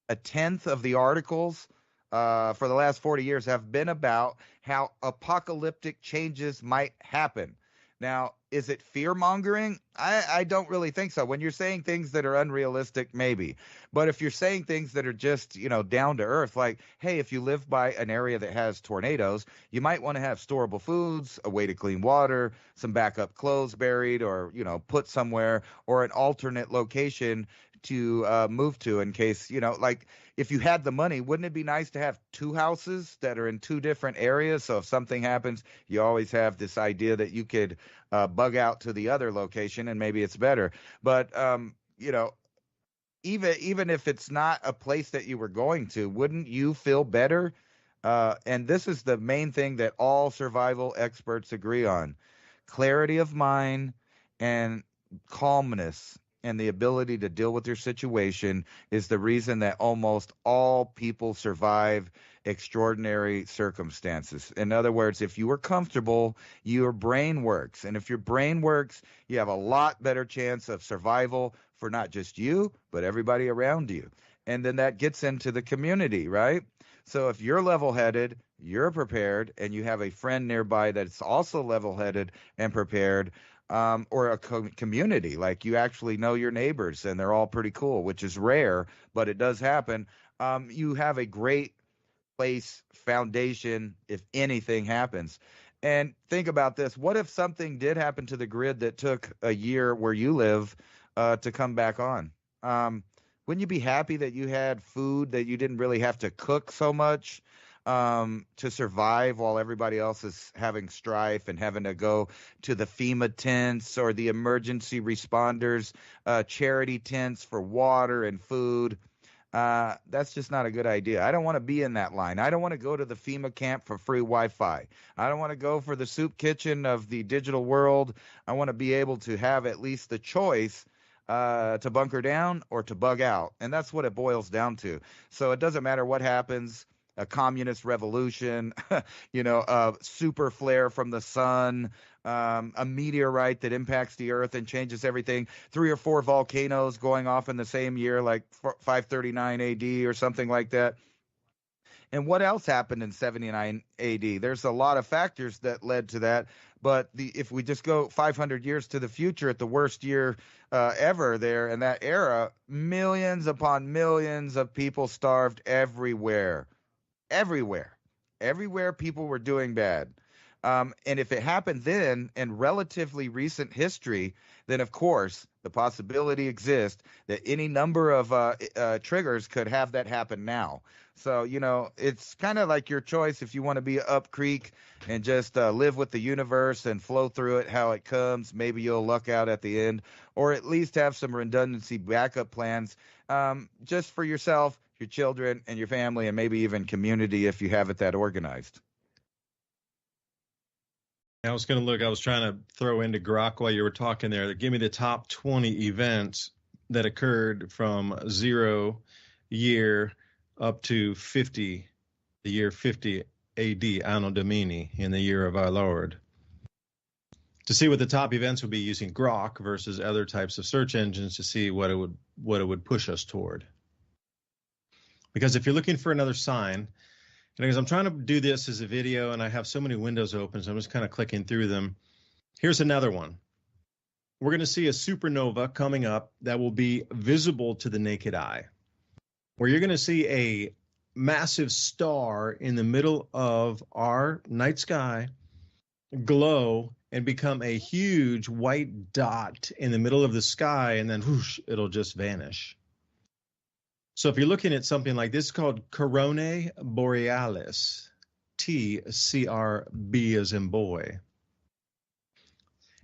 a tenth of the articles for the last 40 years have been about how apocalyptic changes might happen. Now, is it fear-mongering? I don't really think so. When you're saying things that are unrealistic, maybe. But if you're saying things that are just, down to earth, like, hey, if you live by an area that has tornadoes, you might want to have storable foods, a way to clean water, some backup clothes buried or, put somewhere, or an alternate location to move to in case, like if you had the money, wouldn't it be nice to have two houses that are in two different areas? So if something happens, you always have this idea that you could bug out to the other location and maybe it's better. But, even if it's not a place that you were going to, wouldn't you feel better? And this is the main thing that all survival experts agree on. Clarity of mind and calmness and the ability to deal with your situation is the reason that almost all people survive extraordinary circumstances. In other words, if you are comfortable, your brain works. And if your brain works, you have a lot better chance of survival for not just you, but everybody around you. And then that gets into the community, right? So if you're level-headed, you're prepared, and you have a friend nearby that's also level-headed and prepared, or a community, like you actually know your neighbors and they're all pretty cool, which is rare, but it does happen. You have a great place, foundation, if anything happens. And think about this. What if something did happen to the grid that took a year where you live to come back on? Wouldn't you be happy that you had food, that you didn't really have to cook so much to survive while everybody else is having strife and having to go to the FEMA tents or the emergency responders charity tents for water and food? That's just not a good idea. I don't want to be in that line. I don't want to go to the FEMA camp for free Wi-Fi. I don't want to go for the soup kitchen of the digital world. I want to be able to have at least the choice to bunker down or to bug out. And that's what it boils down to. So it doesn't matter what happens, a communist revolution, a super flare from the sun, a meteorite that impacts the earth and changes everything, 3 or 4 volcanoes going off in the same year, like 539 AD or something like that. And what else happened in 79 AD? There's a lot of factors that led to that. But if we just go 500 years to the future at the worst year ever there in that era, millions upon millions of people starved everywhere. Everywhere people were doing bad. And if it happened then in relatively recent history, then of course the possibility exists that any number of triggers could have that happen now. So, it's kind of like your choice if you want to be up creek and just live with the universe and flow through it how it comes. Maybe you'll luck out at the end, or at least have some redundancy backup plans just for yourself, your children, and your family, and maybe even community if you have it that organized. I was trying to throw into Grok while you were talking there. Give me the top 20 events that occurred from 0 year up to 50, the year 50 AD, Anno Domini, in the year of our Lord. To see what the top events would be using Grok versus other types of search engines to see what it would push us toward. Because if you're looking for another sign, because I'm trying to do this as a video and I have so many windows open, so I'm just kind of clicking through them. Here's another one. We're going to see a supernova coming up that will be visible to the naked eye, where you're going to see a massive star in the middle of our night sky glow and become a huge white dot in the middle of the sky, and then whoosh, it'll just vanish. So if you're looking at something like this, called Coronae Borealis, TCRB as in boy.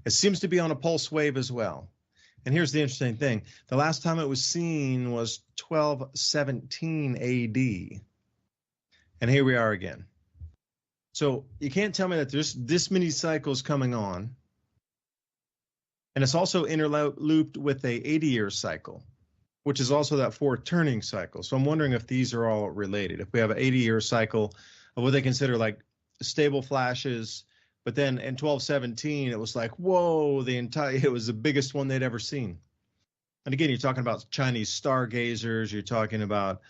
It seems to be on a pulse wave as well. And here's the interesting thing. The last time it was seen was 1217 AD. And here we are again. So you can't tell me that there's this many cycles coming on. And it's also interlooped with a 80-year cycle, which is also that 4 turning cycle. So I'm wondering if these are all related. If we have an 80-year cycle of what they consider like stable flashes, but then in 1217, it was like, whoa, it was the biggest one they'd ever seen. And again, you're talking about Chinese stargazers, you're talking about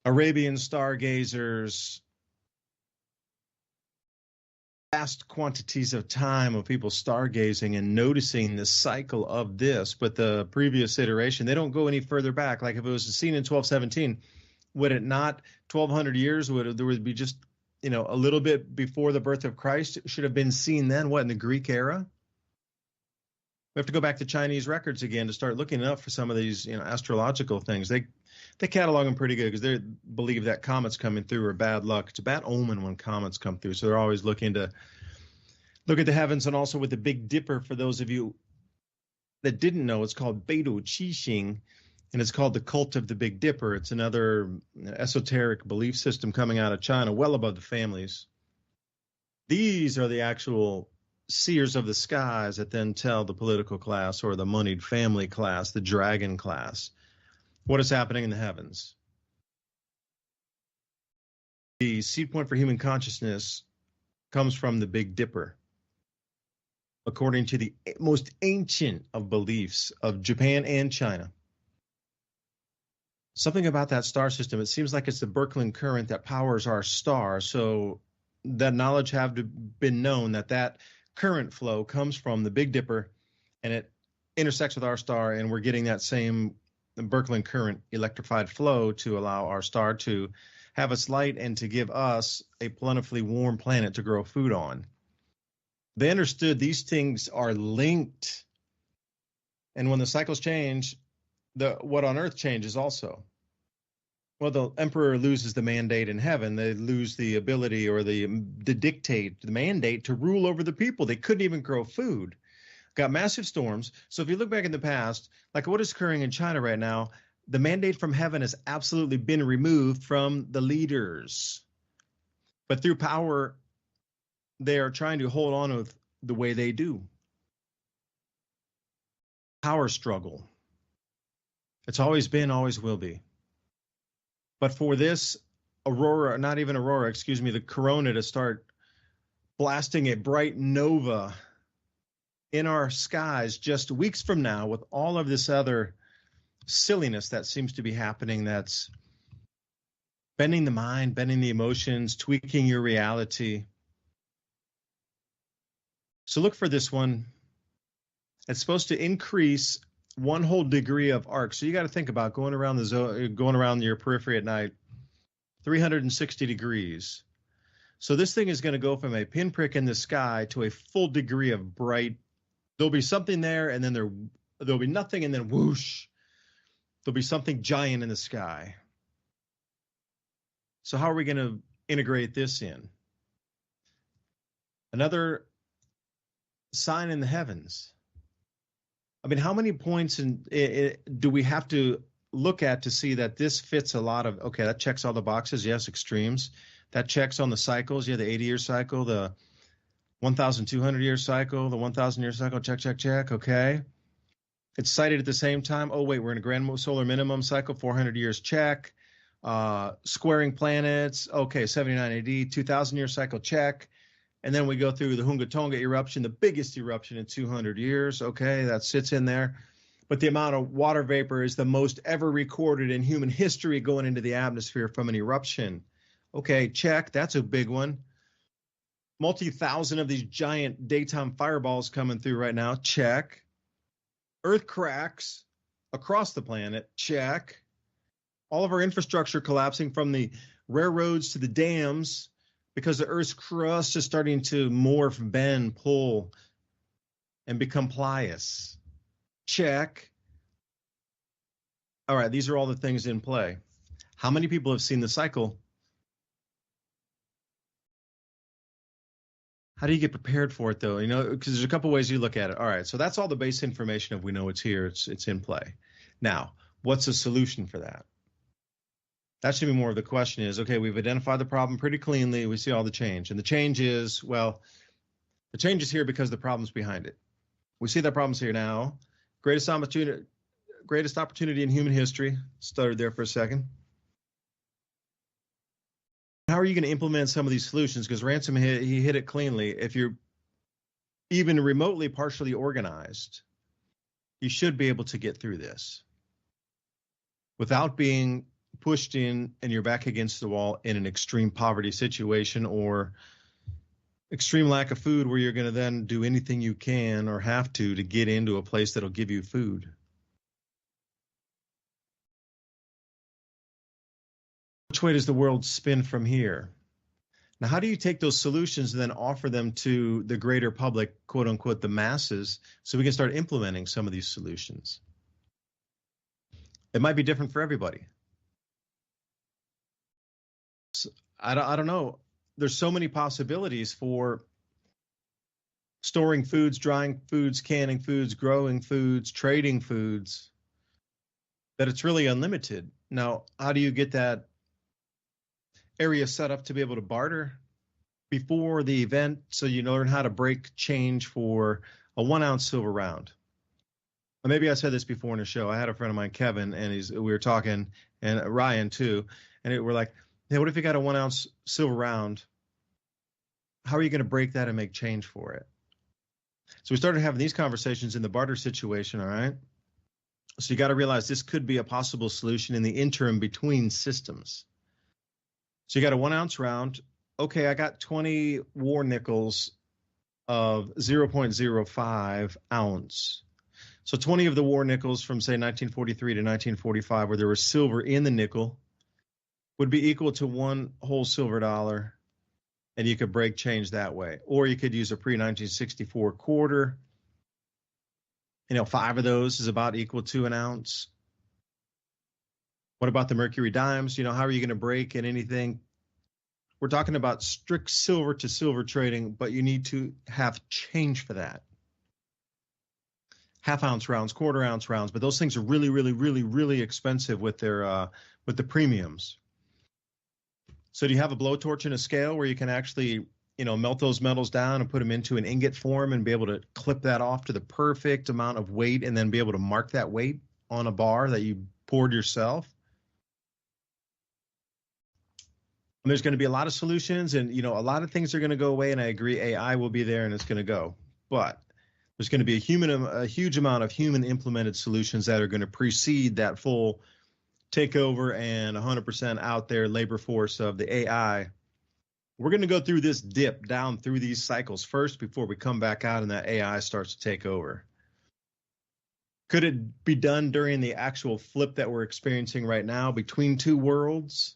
Arabian stargazers, vast quantities of time of people stargazing and noticing the cycle of this. But the previous iteration, they don't go any further back. Like if it was seen in 1217, would it not 1200 years? There would be just, a little bit before the birth of Christ? It should have been seen then, what, in the Greek era? We have to go back to Chinese records again to start looking up for some of these, astrological things. They catalog them pretty good because they believe that comets coming through are bad luck. It's a bad omen when comets come through. So they're always looking to look at the heavens, and also with the Big Dipper. For those of you that didn't know, it's called Beidou Qixing, and it's called the cult of the Big Dipper. It's another esoteric belief system coming out of China, well above the families. These are the actual seers of the skies that then tell the political class or the moneyed family class, the dragon class, what is happening in the heavens. The seed point for human consciousness comes from the Big Dipper, according to the most ancient of beliefs of Japan and China. Something about that star system, it seems like it's the Berkey current that powers our star. So that knowledge have been known that current flow comes from the Big Dipper, and it intersects with our star, and we're getting that same Berkey current electrified flow to allow our star to have its light and to give us a plentifully warm planet to grow food on. They understood these things are linked, and when the cycles change, what on earth changes also. Well, the emperor loses the mandate in heaven. They lose the ability or the dictate, the mandate to rule over the people. They couldn't even grow food. Got massive storms. So if you look back in the past, like what is occurring in China right now, the mandate from heaven has absolutely been removed from the leaders. But through power, they are trying to hold on with the way they do. Power struggle. It's always been, always will be. But for this the corona to start blasting a bright nova in our skies just weeks from now with all of this other silliness that seems to be happening, that's bending the mind, bending the emotions, tweaking your reality. So look for this one. It's supposed to increase 1 whole degree of arc. So you got to think about going around your periphery at night, 360 degrees. So this thing is going to go from a pinprick in the sky to a full degree of bright. There'll be something there, and then there'll be nothing, and then whoosh, there'll be something giant in the sky. So how are we going to integrate this in? Another sign in the heavens. I mean, how many points do we have to look at to see that this fits a lot of, okay, that checks all the boxes. Yes, extremes. That checks on the cycles. Yeah, the 80-year cycle, the 1,200-year cycle, the 1,000-year cycle, check. Okay. It's cited at the same time. Oh, wait, we're in a grand solar minimum cycle, 400 years, check. Squaring planets. Okay, 79 AD, 2,000-year cycle, check. And then we go through the Hunga Tonga eruption, the biggest eruption in 200 years. Okay, that sits in there. But the amount of water vapor is the most ever recorded in human history going into the atmosphere from an eruption. Okay, check. That's a big one. Multi-thousand of these giant daytime fireballs coming through right now. Check. Earth cracks across the planet. Check. All of our infrastructure collapsing from the railroads to the dams, because the Earth's crust is starting to morph, bend, pull, and become plious. Check. All right, these are all the things in play. How many people have seen the cycle? How do you get prepared for it, though? Because there's a couple ways you look at it. All right, so that's all the base information of we know it's here, it's in play. Now, what's the solution for that? That should be more of the question is, okay, we've identified the problem pretty cleanly. We see all the change. And the change is, well, the change is here because the problem's behind it. We see that problem's here now. Greatest opportunity in human history. Stuttered there for a second. How are you going to implement some of these solutions? Because Ransom, he hit it cleanly. If you're even remotely partially organized, you should be able to get through this without being pushed in and you're back against the wall in an extreme poverty situation or extreme lack of food where you're going to then do anything you can or have to get into a place that'll give you food. Which way does the world spin from here? Now, how do you take those solutions and then offer them to the greater public, quote unquote, the masses, so we can start implementing some of these solutions? It might be different for everybody. So I don't know. There's so many possibilities for storing foods, drying foods, canning foods, growing foods, trading foods, that it's really unlimited. Now, how do you get that area set up to be able to barter before the event, so you learn how to break change for a 1 ounce silver round? Or maybe I said this before in a show. I had a friend of mine, Kevin, and we were talking, and Ryan too, and we're like, hey, what if you got a 1 ounce silver round? How are you going to break that and make change for it? So we started having these conversations in the barter situation, all right? So you got to realize this could be a possible solution in the interim between systems. So you got a 1 ounce round. Okay, I got 20 war nickels of 0.05 ounce. So 20 of the war nickels from, say, 1943 to 1945, where there was silver in the nickel, would be equal to one whole silver dollar, and you could break change that way. Or you could use a pre-1964 quarter. 5 of those is about equal to an ounce. What about the mercury dimes? How are you going to break in anything? We're talking about strict silver to silver trading, but you need to have change for that. Half ounce rounds, quarter ounce rounds, but those things are really, really, really, really expensive with their with the premiums. So do you have a blowtorch and a scale where you can actually, melt those metals down and put them into an ingot form and be able to clip that off to the perfect amount of weight and then be able to mark that weight on a bar that you poured yourself? And there's going to be a lot of solutions, and a lot of things are going to go away, and I agree AI will be there and it's going to go. But there's going to be a huge amount of human implemented solutions that are going to precede that full takeover and 100% out there labor force of the AI. We're going to go through this dip down through these cycles first before we come back out and that AI starts to take over. Could it be done during the actual flip that we're experiencing right now between two worlds?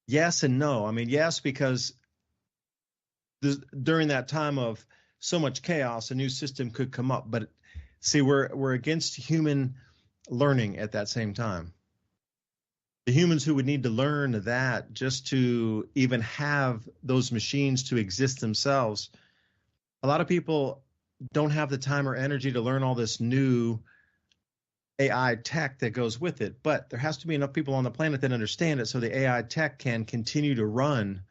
Yes and no. I mean, yes, because during that time of so much chaos, a new system could come up. But see, we're against human learning at that same time. The humans who would need to learn that just to even have those machines to exist themselves, a lot of people don't have the time or energy to learn all this new AI tech that goes with it. But there has to be enough people on the planet that understand it so the AI tech can continue to run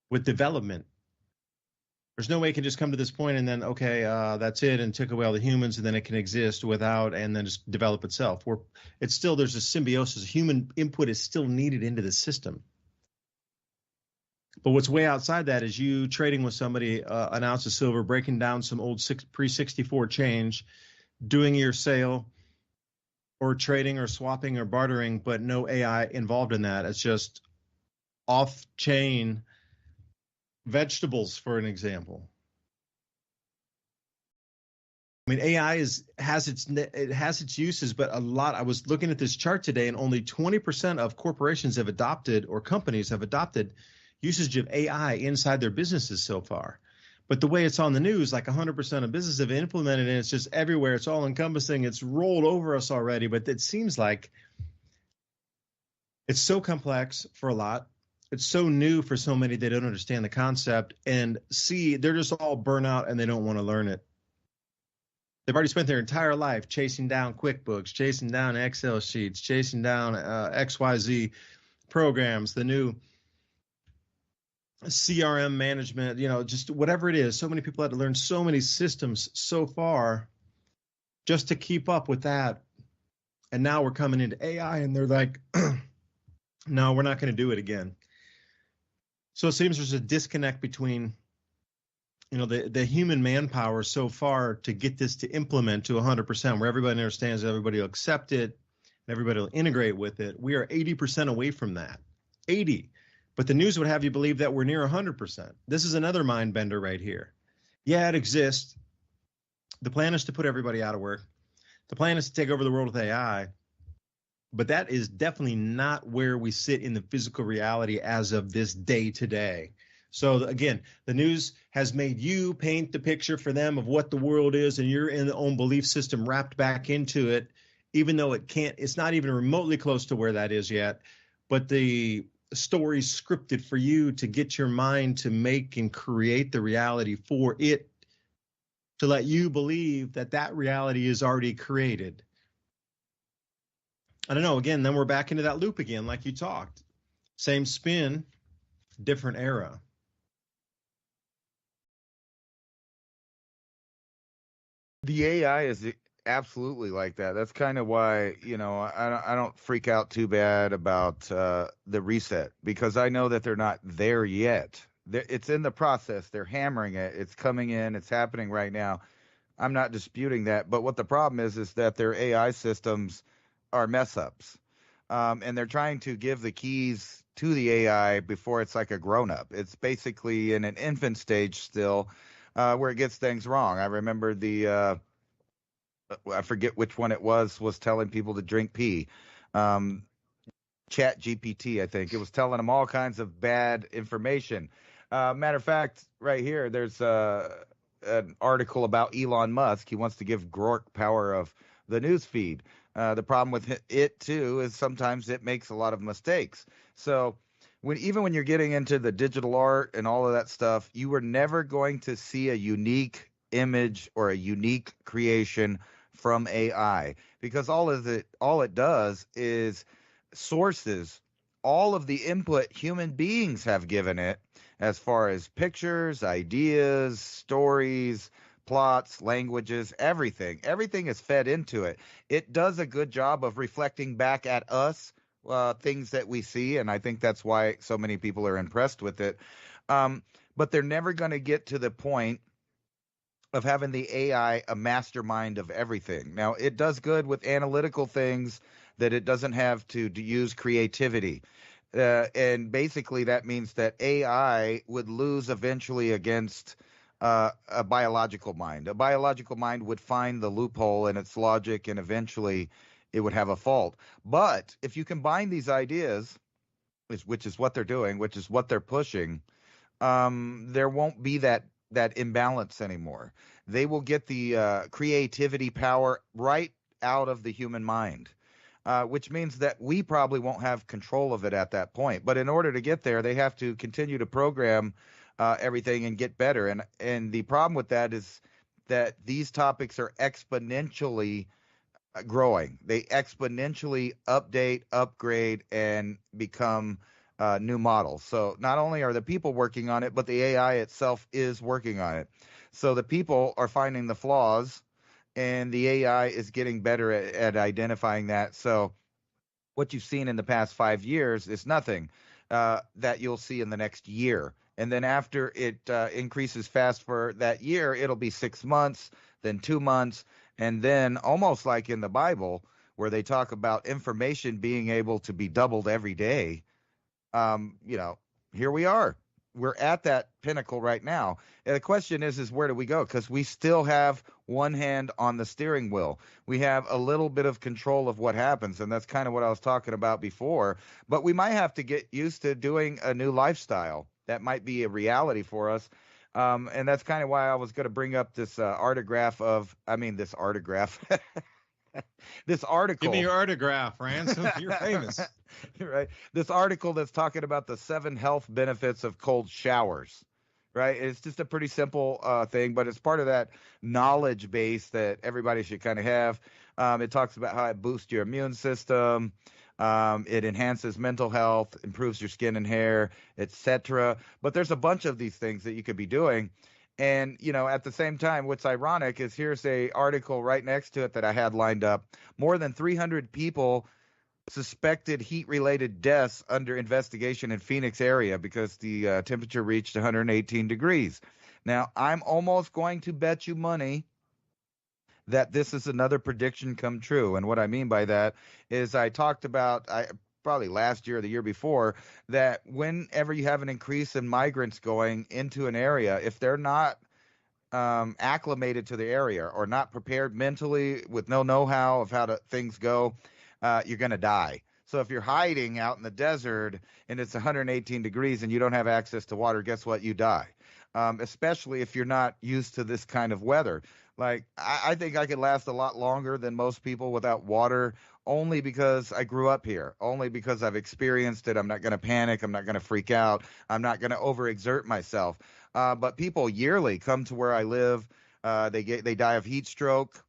with development. There's no way it can just come to this point and then, okay, that's it, and take away all the humans, and then it can exist without and then just develop itself. There's a symbiosis. Human input is still needed into the system. But what's way outside that is you trading with somebody an ounce of silver, breaking down some old pre-64 change, doing your sale, or trading or swapping or bartering, but no AI involved in that. It's just off-chain vegetables, for an example. I mean, AI has its uses, but a lot. I was looking at this chart today, and only 20% of corporations have adopted, or companies have adopted, usage of AI inside their businesses so far. But the way it's on the news, like 100% of businesses have implemented it, and it's just everywhere. It's all encompassing. It's rolled over us already, but it seems like it's so complex for a lot. It's so new for so many, they don't understand the concept, and they're just all burnt out and they don't want to learn it. They've already spent their entire life chasing down QuickBooks, chasing down Excel sheets, chasing down XYZ programs, the new CRM management, just whatever it is. So many people had to learn so many systems so far just to keep up with that. And now we're coming into AI and they're like, no, we're not going to do it again. So it seems there's a disconnect between, the human manpower so far to get this to implement to 100%, where everybody understands, everybody will accept it, and everybody will integrate with it. We are 80% away from that. 80. But the news would have you believe that we're near 100%. This is another mind bender right here. Yeah, it exists. The plan is to put everybody out of work. The plan is to take over the world with AI. But that is definitely not where we sit in the physical reality as of this day today. So again, the news has made you paint the picture for them of what the world is, and you're in the own belief system wrapped back into it, even though it's not even remotely close to where that is yet. But the story's scripted for you to get your mind to make and create the reality for it, to let you believe that that reality is already created. I don't know. Again, then we're back into that loop again, like you talked. Same spin, different era. The AI is absolutely like that. That's kind of why, I don't freak out too bad about the reset, because I know that they're not there yet. It's in the process. They're hammering it. It's coming in. It's happening right now. I'm not disputing that. But what the problem is that their AI systems are mess ups. And they're trying to give the keys to the AI before it's like a grown up. It's basically in an infant stage still, where it gets things wrong. I remember I forget which one it was telling people to drink pee. Chat GPT, I think. It was telling them all kinds of bad information. Matter of fact, right here, there's an article about Elon Musk. He wants to give Grok power of the news feed. The problem with it, too, is sometimes it makes a lot of mistakes. So even when you're getting into the digital art and all of that stuff, you were never going to see a unique image or a unique creation from AI, because all it does is sources all of the input human beings have given it, as far as pictures, ideas, stories, plots, languages, everything. Everything is fed into it. It does a good job of reflecting back at us things that we see, and I think that's why so many people are impressed with it. But they're never going to get to the point of having the AI a mastermind of everything. Now, it does good with analytical things that it doesn't have to use creativity. And basically that means that AI would lose eventually against a biological mind. A biological mind would find the loophole in its logic, and eventually it would have a fault. But if you combine these ideas, which is what they're doing, which is what they're pushing, there won't be that imbalance anymore. They will get the creativity power right out of the human mind, which means that we probably won't have control of it at that point. But in order to get there, they have to continue to program everything and get better. And the problem with that is that these topics are exponentially growing. They exponentially update, upgrade, and become new models. So not only are the people working on it, but the AI itself is working on it. So the people are finding the flaws, and the AI is getting better at identifying that. So what you've seen in the past 5 years is nothing that you'll see in the next year. And then after it increases fast for that year, it'll be 6 months, then 2 months, and then almost like in the Bible, where they talk about information being able to be doubled every day. Here we are. We're at that pinnacle right now. And the question is where do we go? Because we still have one hand on the steering wheel. We have a little bit of control of what happens, and that's kind of what I was talking about before. But we might have to get used to doing a new lifestyle. That might be a reality for us. And that's kind of why I was going to bring up this this article. Give me your autograph, Ransom. You're famous. Right. This article that's talking about the 7 health benefits of cold showers. Right. It's just a pretty simple thing, but it's part of that knowledge base that everybody should kind of have. It talks about how it boosts your immune system. It enhances mental health, improves your skin and hair, etc. But there's a bunch of these things that you could be doing. And, at the same time, what's ironic is here's a article right next to it that I had lined up. More than 300 people suspected heat-related deaths under investigation in Phoenix area because the temperature reached 118 degrees. Now, I'm almost going to bet you money that this is another prediction come true. And what I mean by that is I talked about probably last year or the year before, that whenever you have an increase in migrants going into an area, if they're not acclimated to the area or not prepared mentally with no know-how of how things go, you're going to die. So if you're hiding out in the desert and it's 118 degrees and you don't have access to water, guess what? You die. Especially if you're not used to this kind of weather. Like, I think I could last a lot longer than most people without water, only because I grew up here, only because I've experienced it. I'm not going to panic. I'm not going to freak out. I'm not going to overexert myself. But people yearly come to where I live. They die of heat stroke.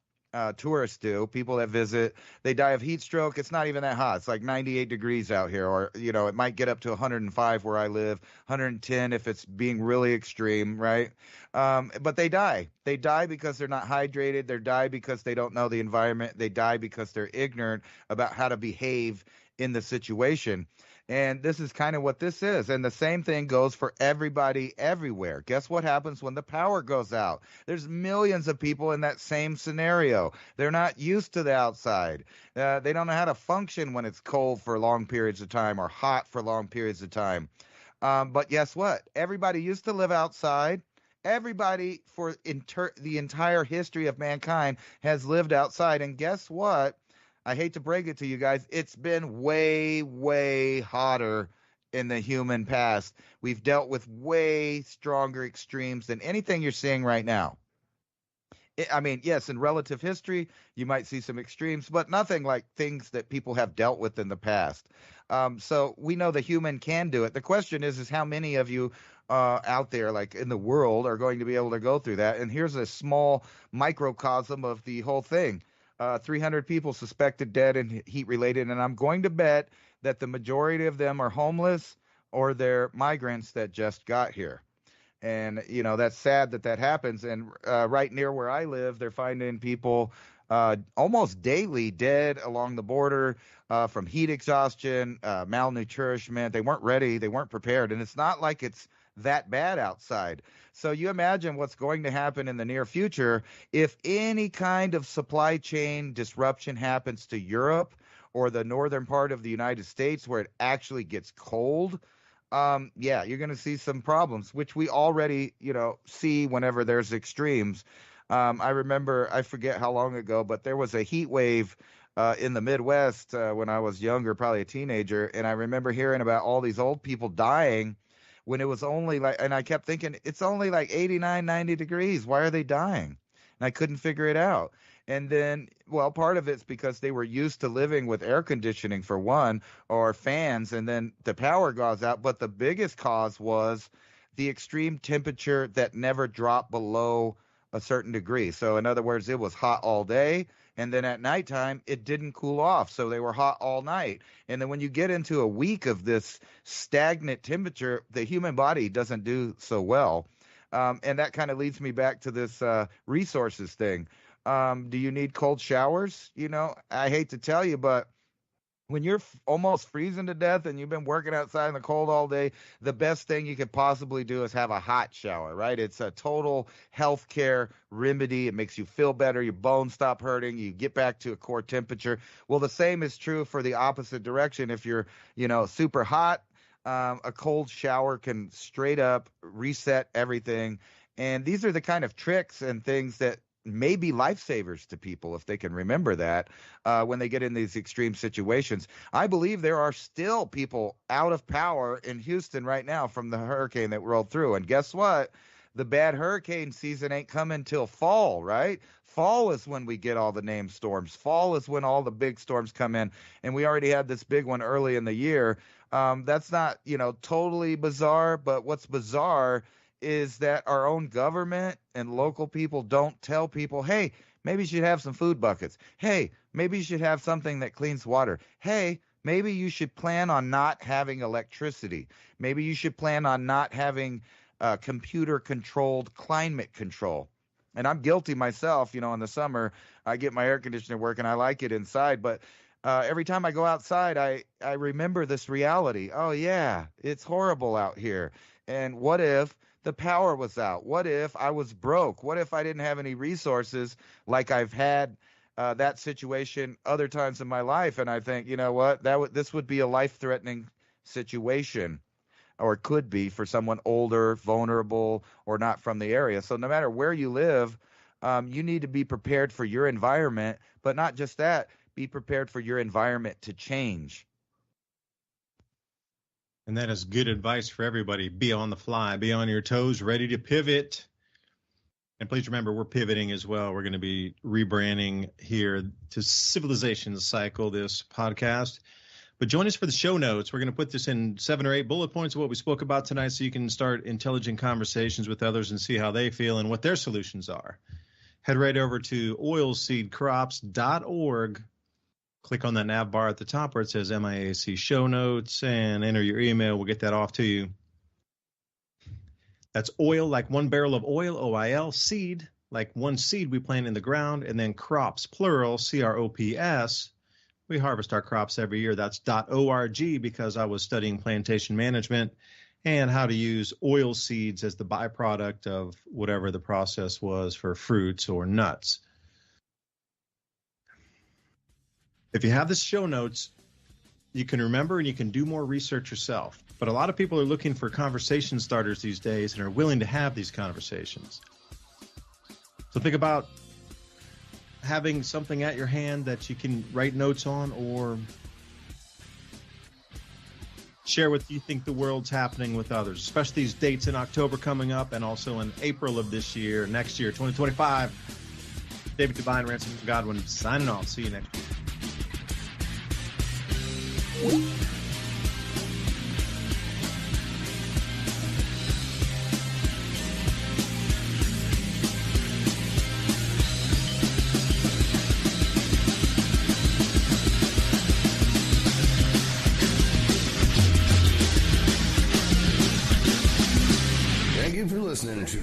Tourists do. People that visit, they die of heat stroke. It's not even that hot. It's like 98 degrees out here, or it might get up to 105 where I live, 110 if it's being really extreme, right? But they die. They die because they're not hydrated. They die because they don't know the environment. They die because they're ignorant about how to behave in the situation. And this is kind of what this is. And the same thing goes for everybody everywhere. Guess what happens when the power goes out? There's millions of people in that same scenario. They're not used to the outside. They don't know how to function when it's cold for long periods of time or hot for long periods of time. But guess what? Everybody used to live outside. Everybody for the entire history of mankind has lived outside. And guess what? I hate to break it to you guys, it's been way, way hotter in the human past. We've dealt with way stronger extremes than anything you're seeing right now. I mean, yes, in relative history, you might see some extremes, but nothing like things that people have dealt with in the past. So we know the human can do it. The question is how many of you out there, like in the world, are going to be able to go through that? And here's a small microcosm of the whole thing. 300 people suspected dead and heat-related, and I'm going to bet that the majority of them are homeless or they're migrants that just got here. And, that's sad that happens. And right near where I live, they're finding people almost daily dead along the border from heat exhaustion, malnutrition. They weren't ready. They weren't prepared. And it's not like it's that bad outside. So you imagine what's going to happen in the near future if any kind of supply chain disruption happens to Europe or the northern part of the United States where it actually gets cold. Yeah, you're going to see some problems, which we already, see whenever there's extremes. I remember, I forget how long ago, but there was a heat wave in the Midwest when I was younger, probably a teenager. And I remember hearing about all these old people dying when it was only and I kept thinking, it's only like 89, 90 degrees. Why are they dying? And I couldn't figure it out. And then, well, part of it's because they were used to living with air conditioning for one, or fans, and then the power goes out. But the biggest cause was the extreme temperature that never dropped below a certain degree. So in other words, it was hot all day. And then at nighttime, it didn't cool off. So they were hot all night. And then when you get into a week of this stagnant temperature, the human body doesn't do so well. And that kind of leads me back to this resources thing. Do you need cold showers? I hate to tell you, but when you're almost freezing to death and you've been working outside in the cold all day, the best thing you could possibly do is have a hot shower, right? It's a total healthcare remedy. It makes you feel better. Your bones stop hurting. You get back to a core temperature. Well, the same is true for the opposite direction. If you're, super hot, a cold shower can straight up reset everything. And these are the kind of tricks and things that may be lifesavers to people if they can remember that when they get in these extreme situations. I believe there are still people out of power in Houston right now from the hurricane that rolled through. And guess what? The bad hurricane season ain't coming till fall, right? Fall is when we get all the named storms. Fall is when all the big storms come in. And we already had this big one early in the year. That's not, totally bizarre, but what's bizarre is that our own government and local people don't tell people, hey, maybe you should have some food buckets. Hey, maybe you should have something that cleans water. Hey, maybe you should plan on not having electricity. Maybe you should plan on not having computer-controlled climate control. And I'm guilty myself, in the summer, I get my air conditioner working. I like it inside, but every time I go outside, I remember this reality. Oh, yeah, it's horrible out here. And what if the power was out? What if I was broke? What if I didn't have any resources like I've had that situation other times in my life? And I think, you know what, this would be a life-threatening situation, or it could be for someone older, vulnerable, or not from the area. So no matter where you live, you need to be prepared for your environment, but not just that. Be prepared for your environment to change. And that is good advice for everybody. Be on the fly, be on your toes, ready to pivot. And please remember, we're pivoting as well. We're going to be rebranding here to Civilization Cycle, this podcast. But join us for the show notes. We're going to put this in 7 or 8 bullet points of what we spoke about tonight so you can start intelligent conversations with others and see how they feel and what their solutions are. Head right over to oilseedcrops.org. Click on that nav bar at the top where it says MIAC show notes and enter your email. We'll get that off to you. That's oil, like one barrel of oil, OIL, seed, like one seed we plant in the ground, and then crops, plural, CROPS. We harvest our crops every year. That's .org because I was studying plantation management and how to use oil seeds as the byproduct of whatever the process was for fruits or nuts. If you have the show notes, you can remember and you can do more research yourself. But a lot of people are looking for conversation starters these days and are willing to have these conversations. So think about having something at your hand that you can write notes on or share what you think the world's happening with others, especially these dates in October coming up and also in April of this year, next year, 2025. David DuByne, Ransom Godwin, signing off. See you next week. Thank you for listening to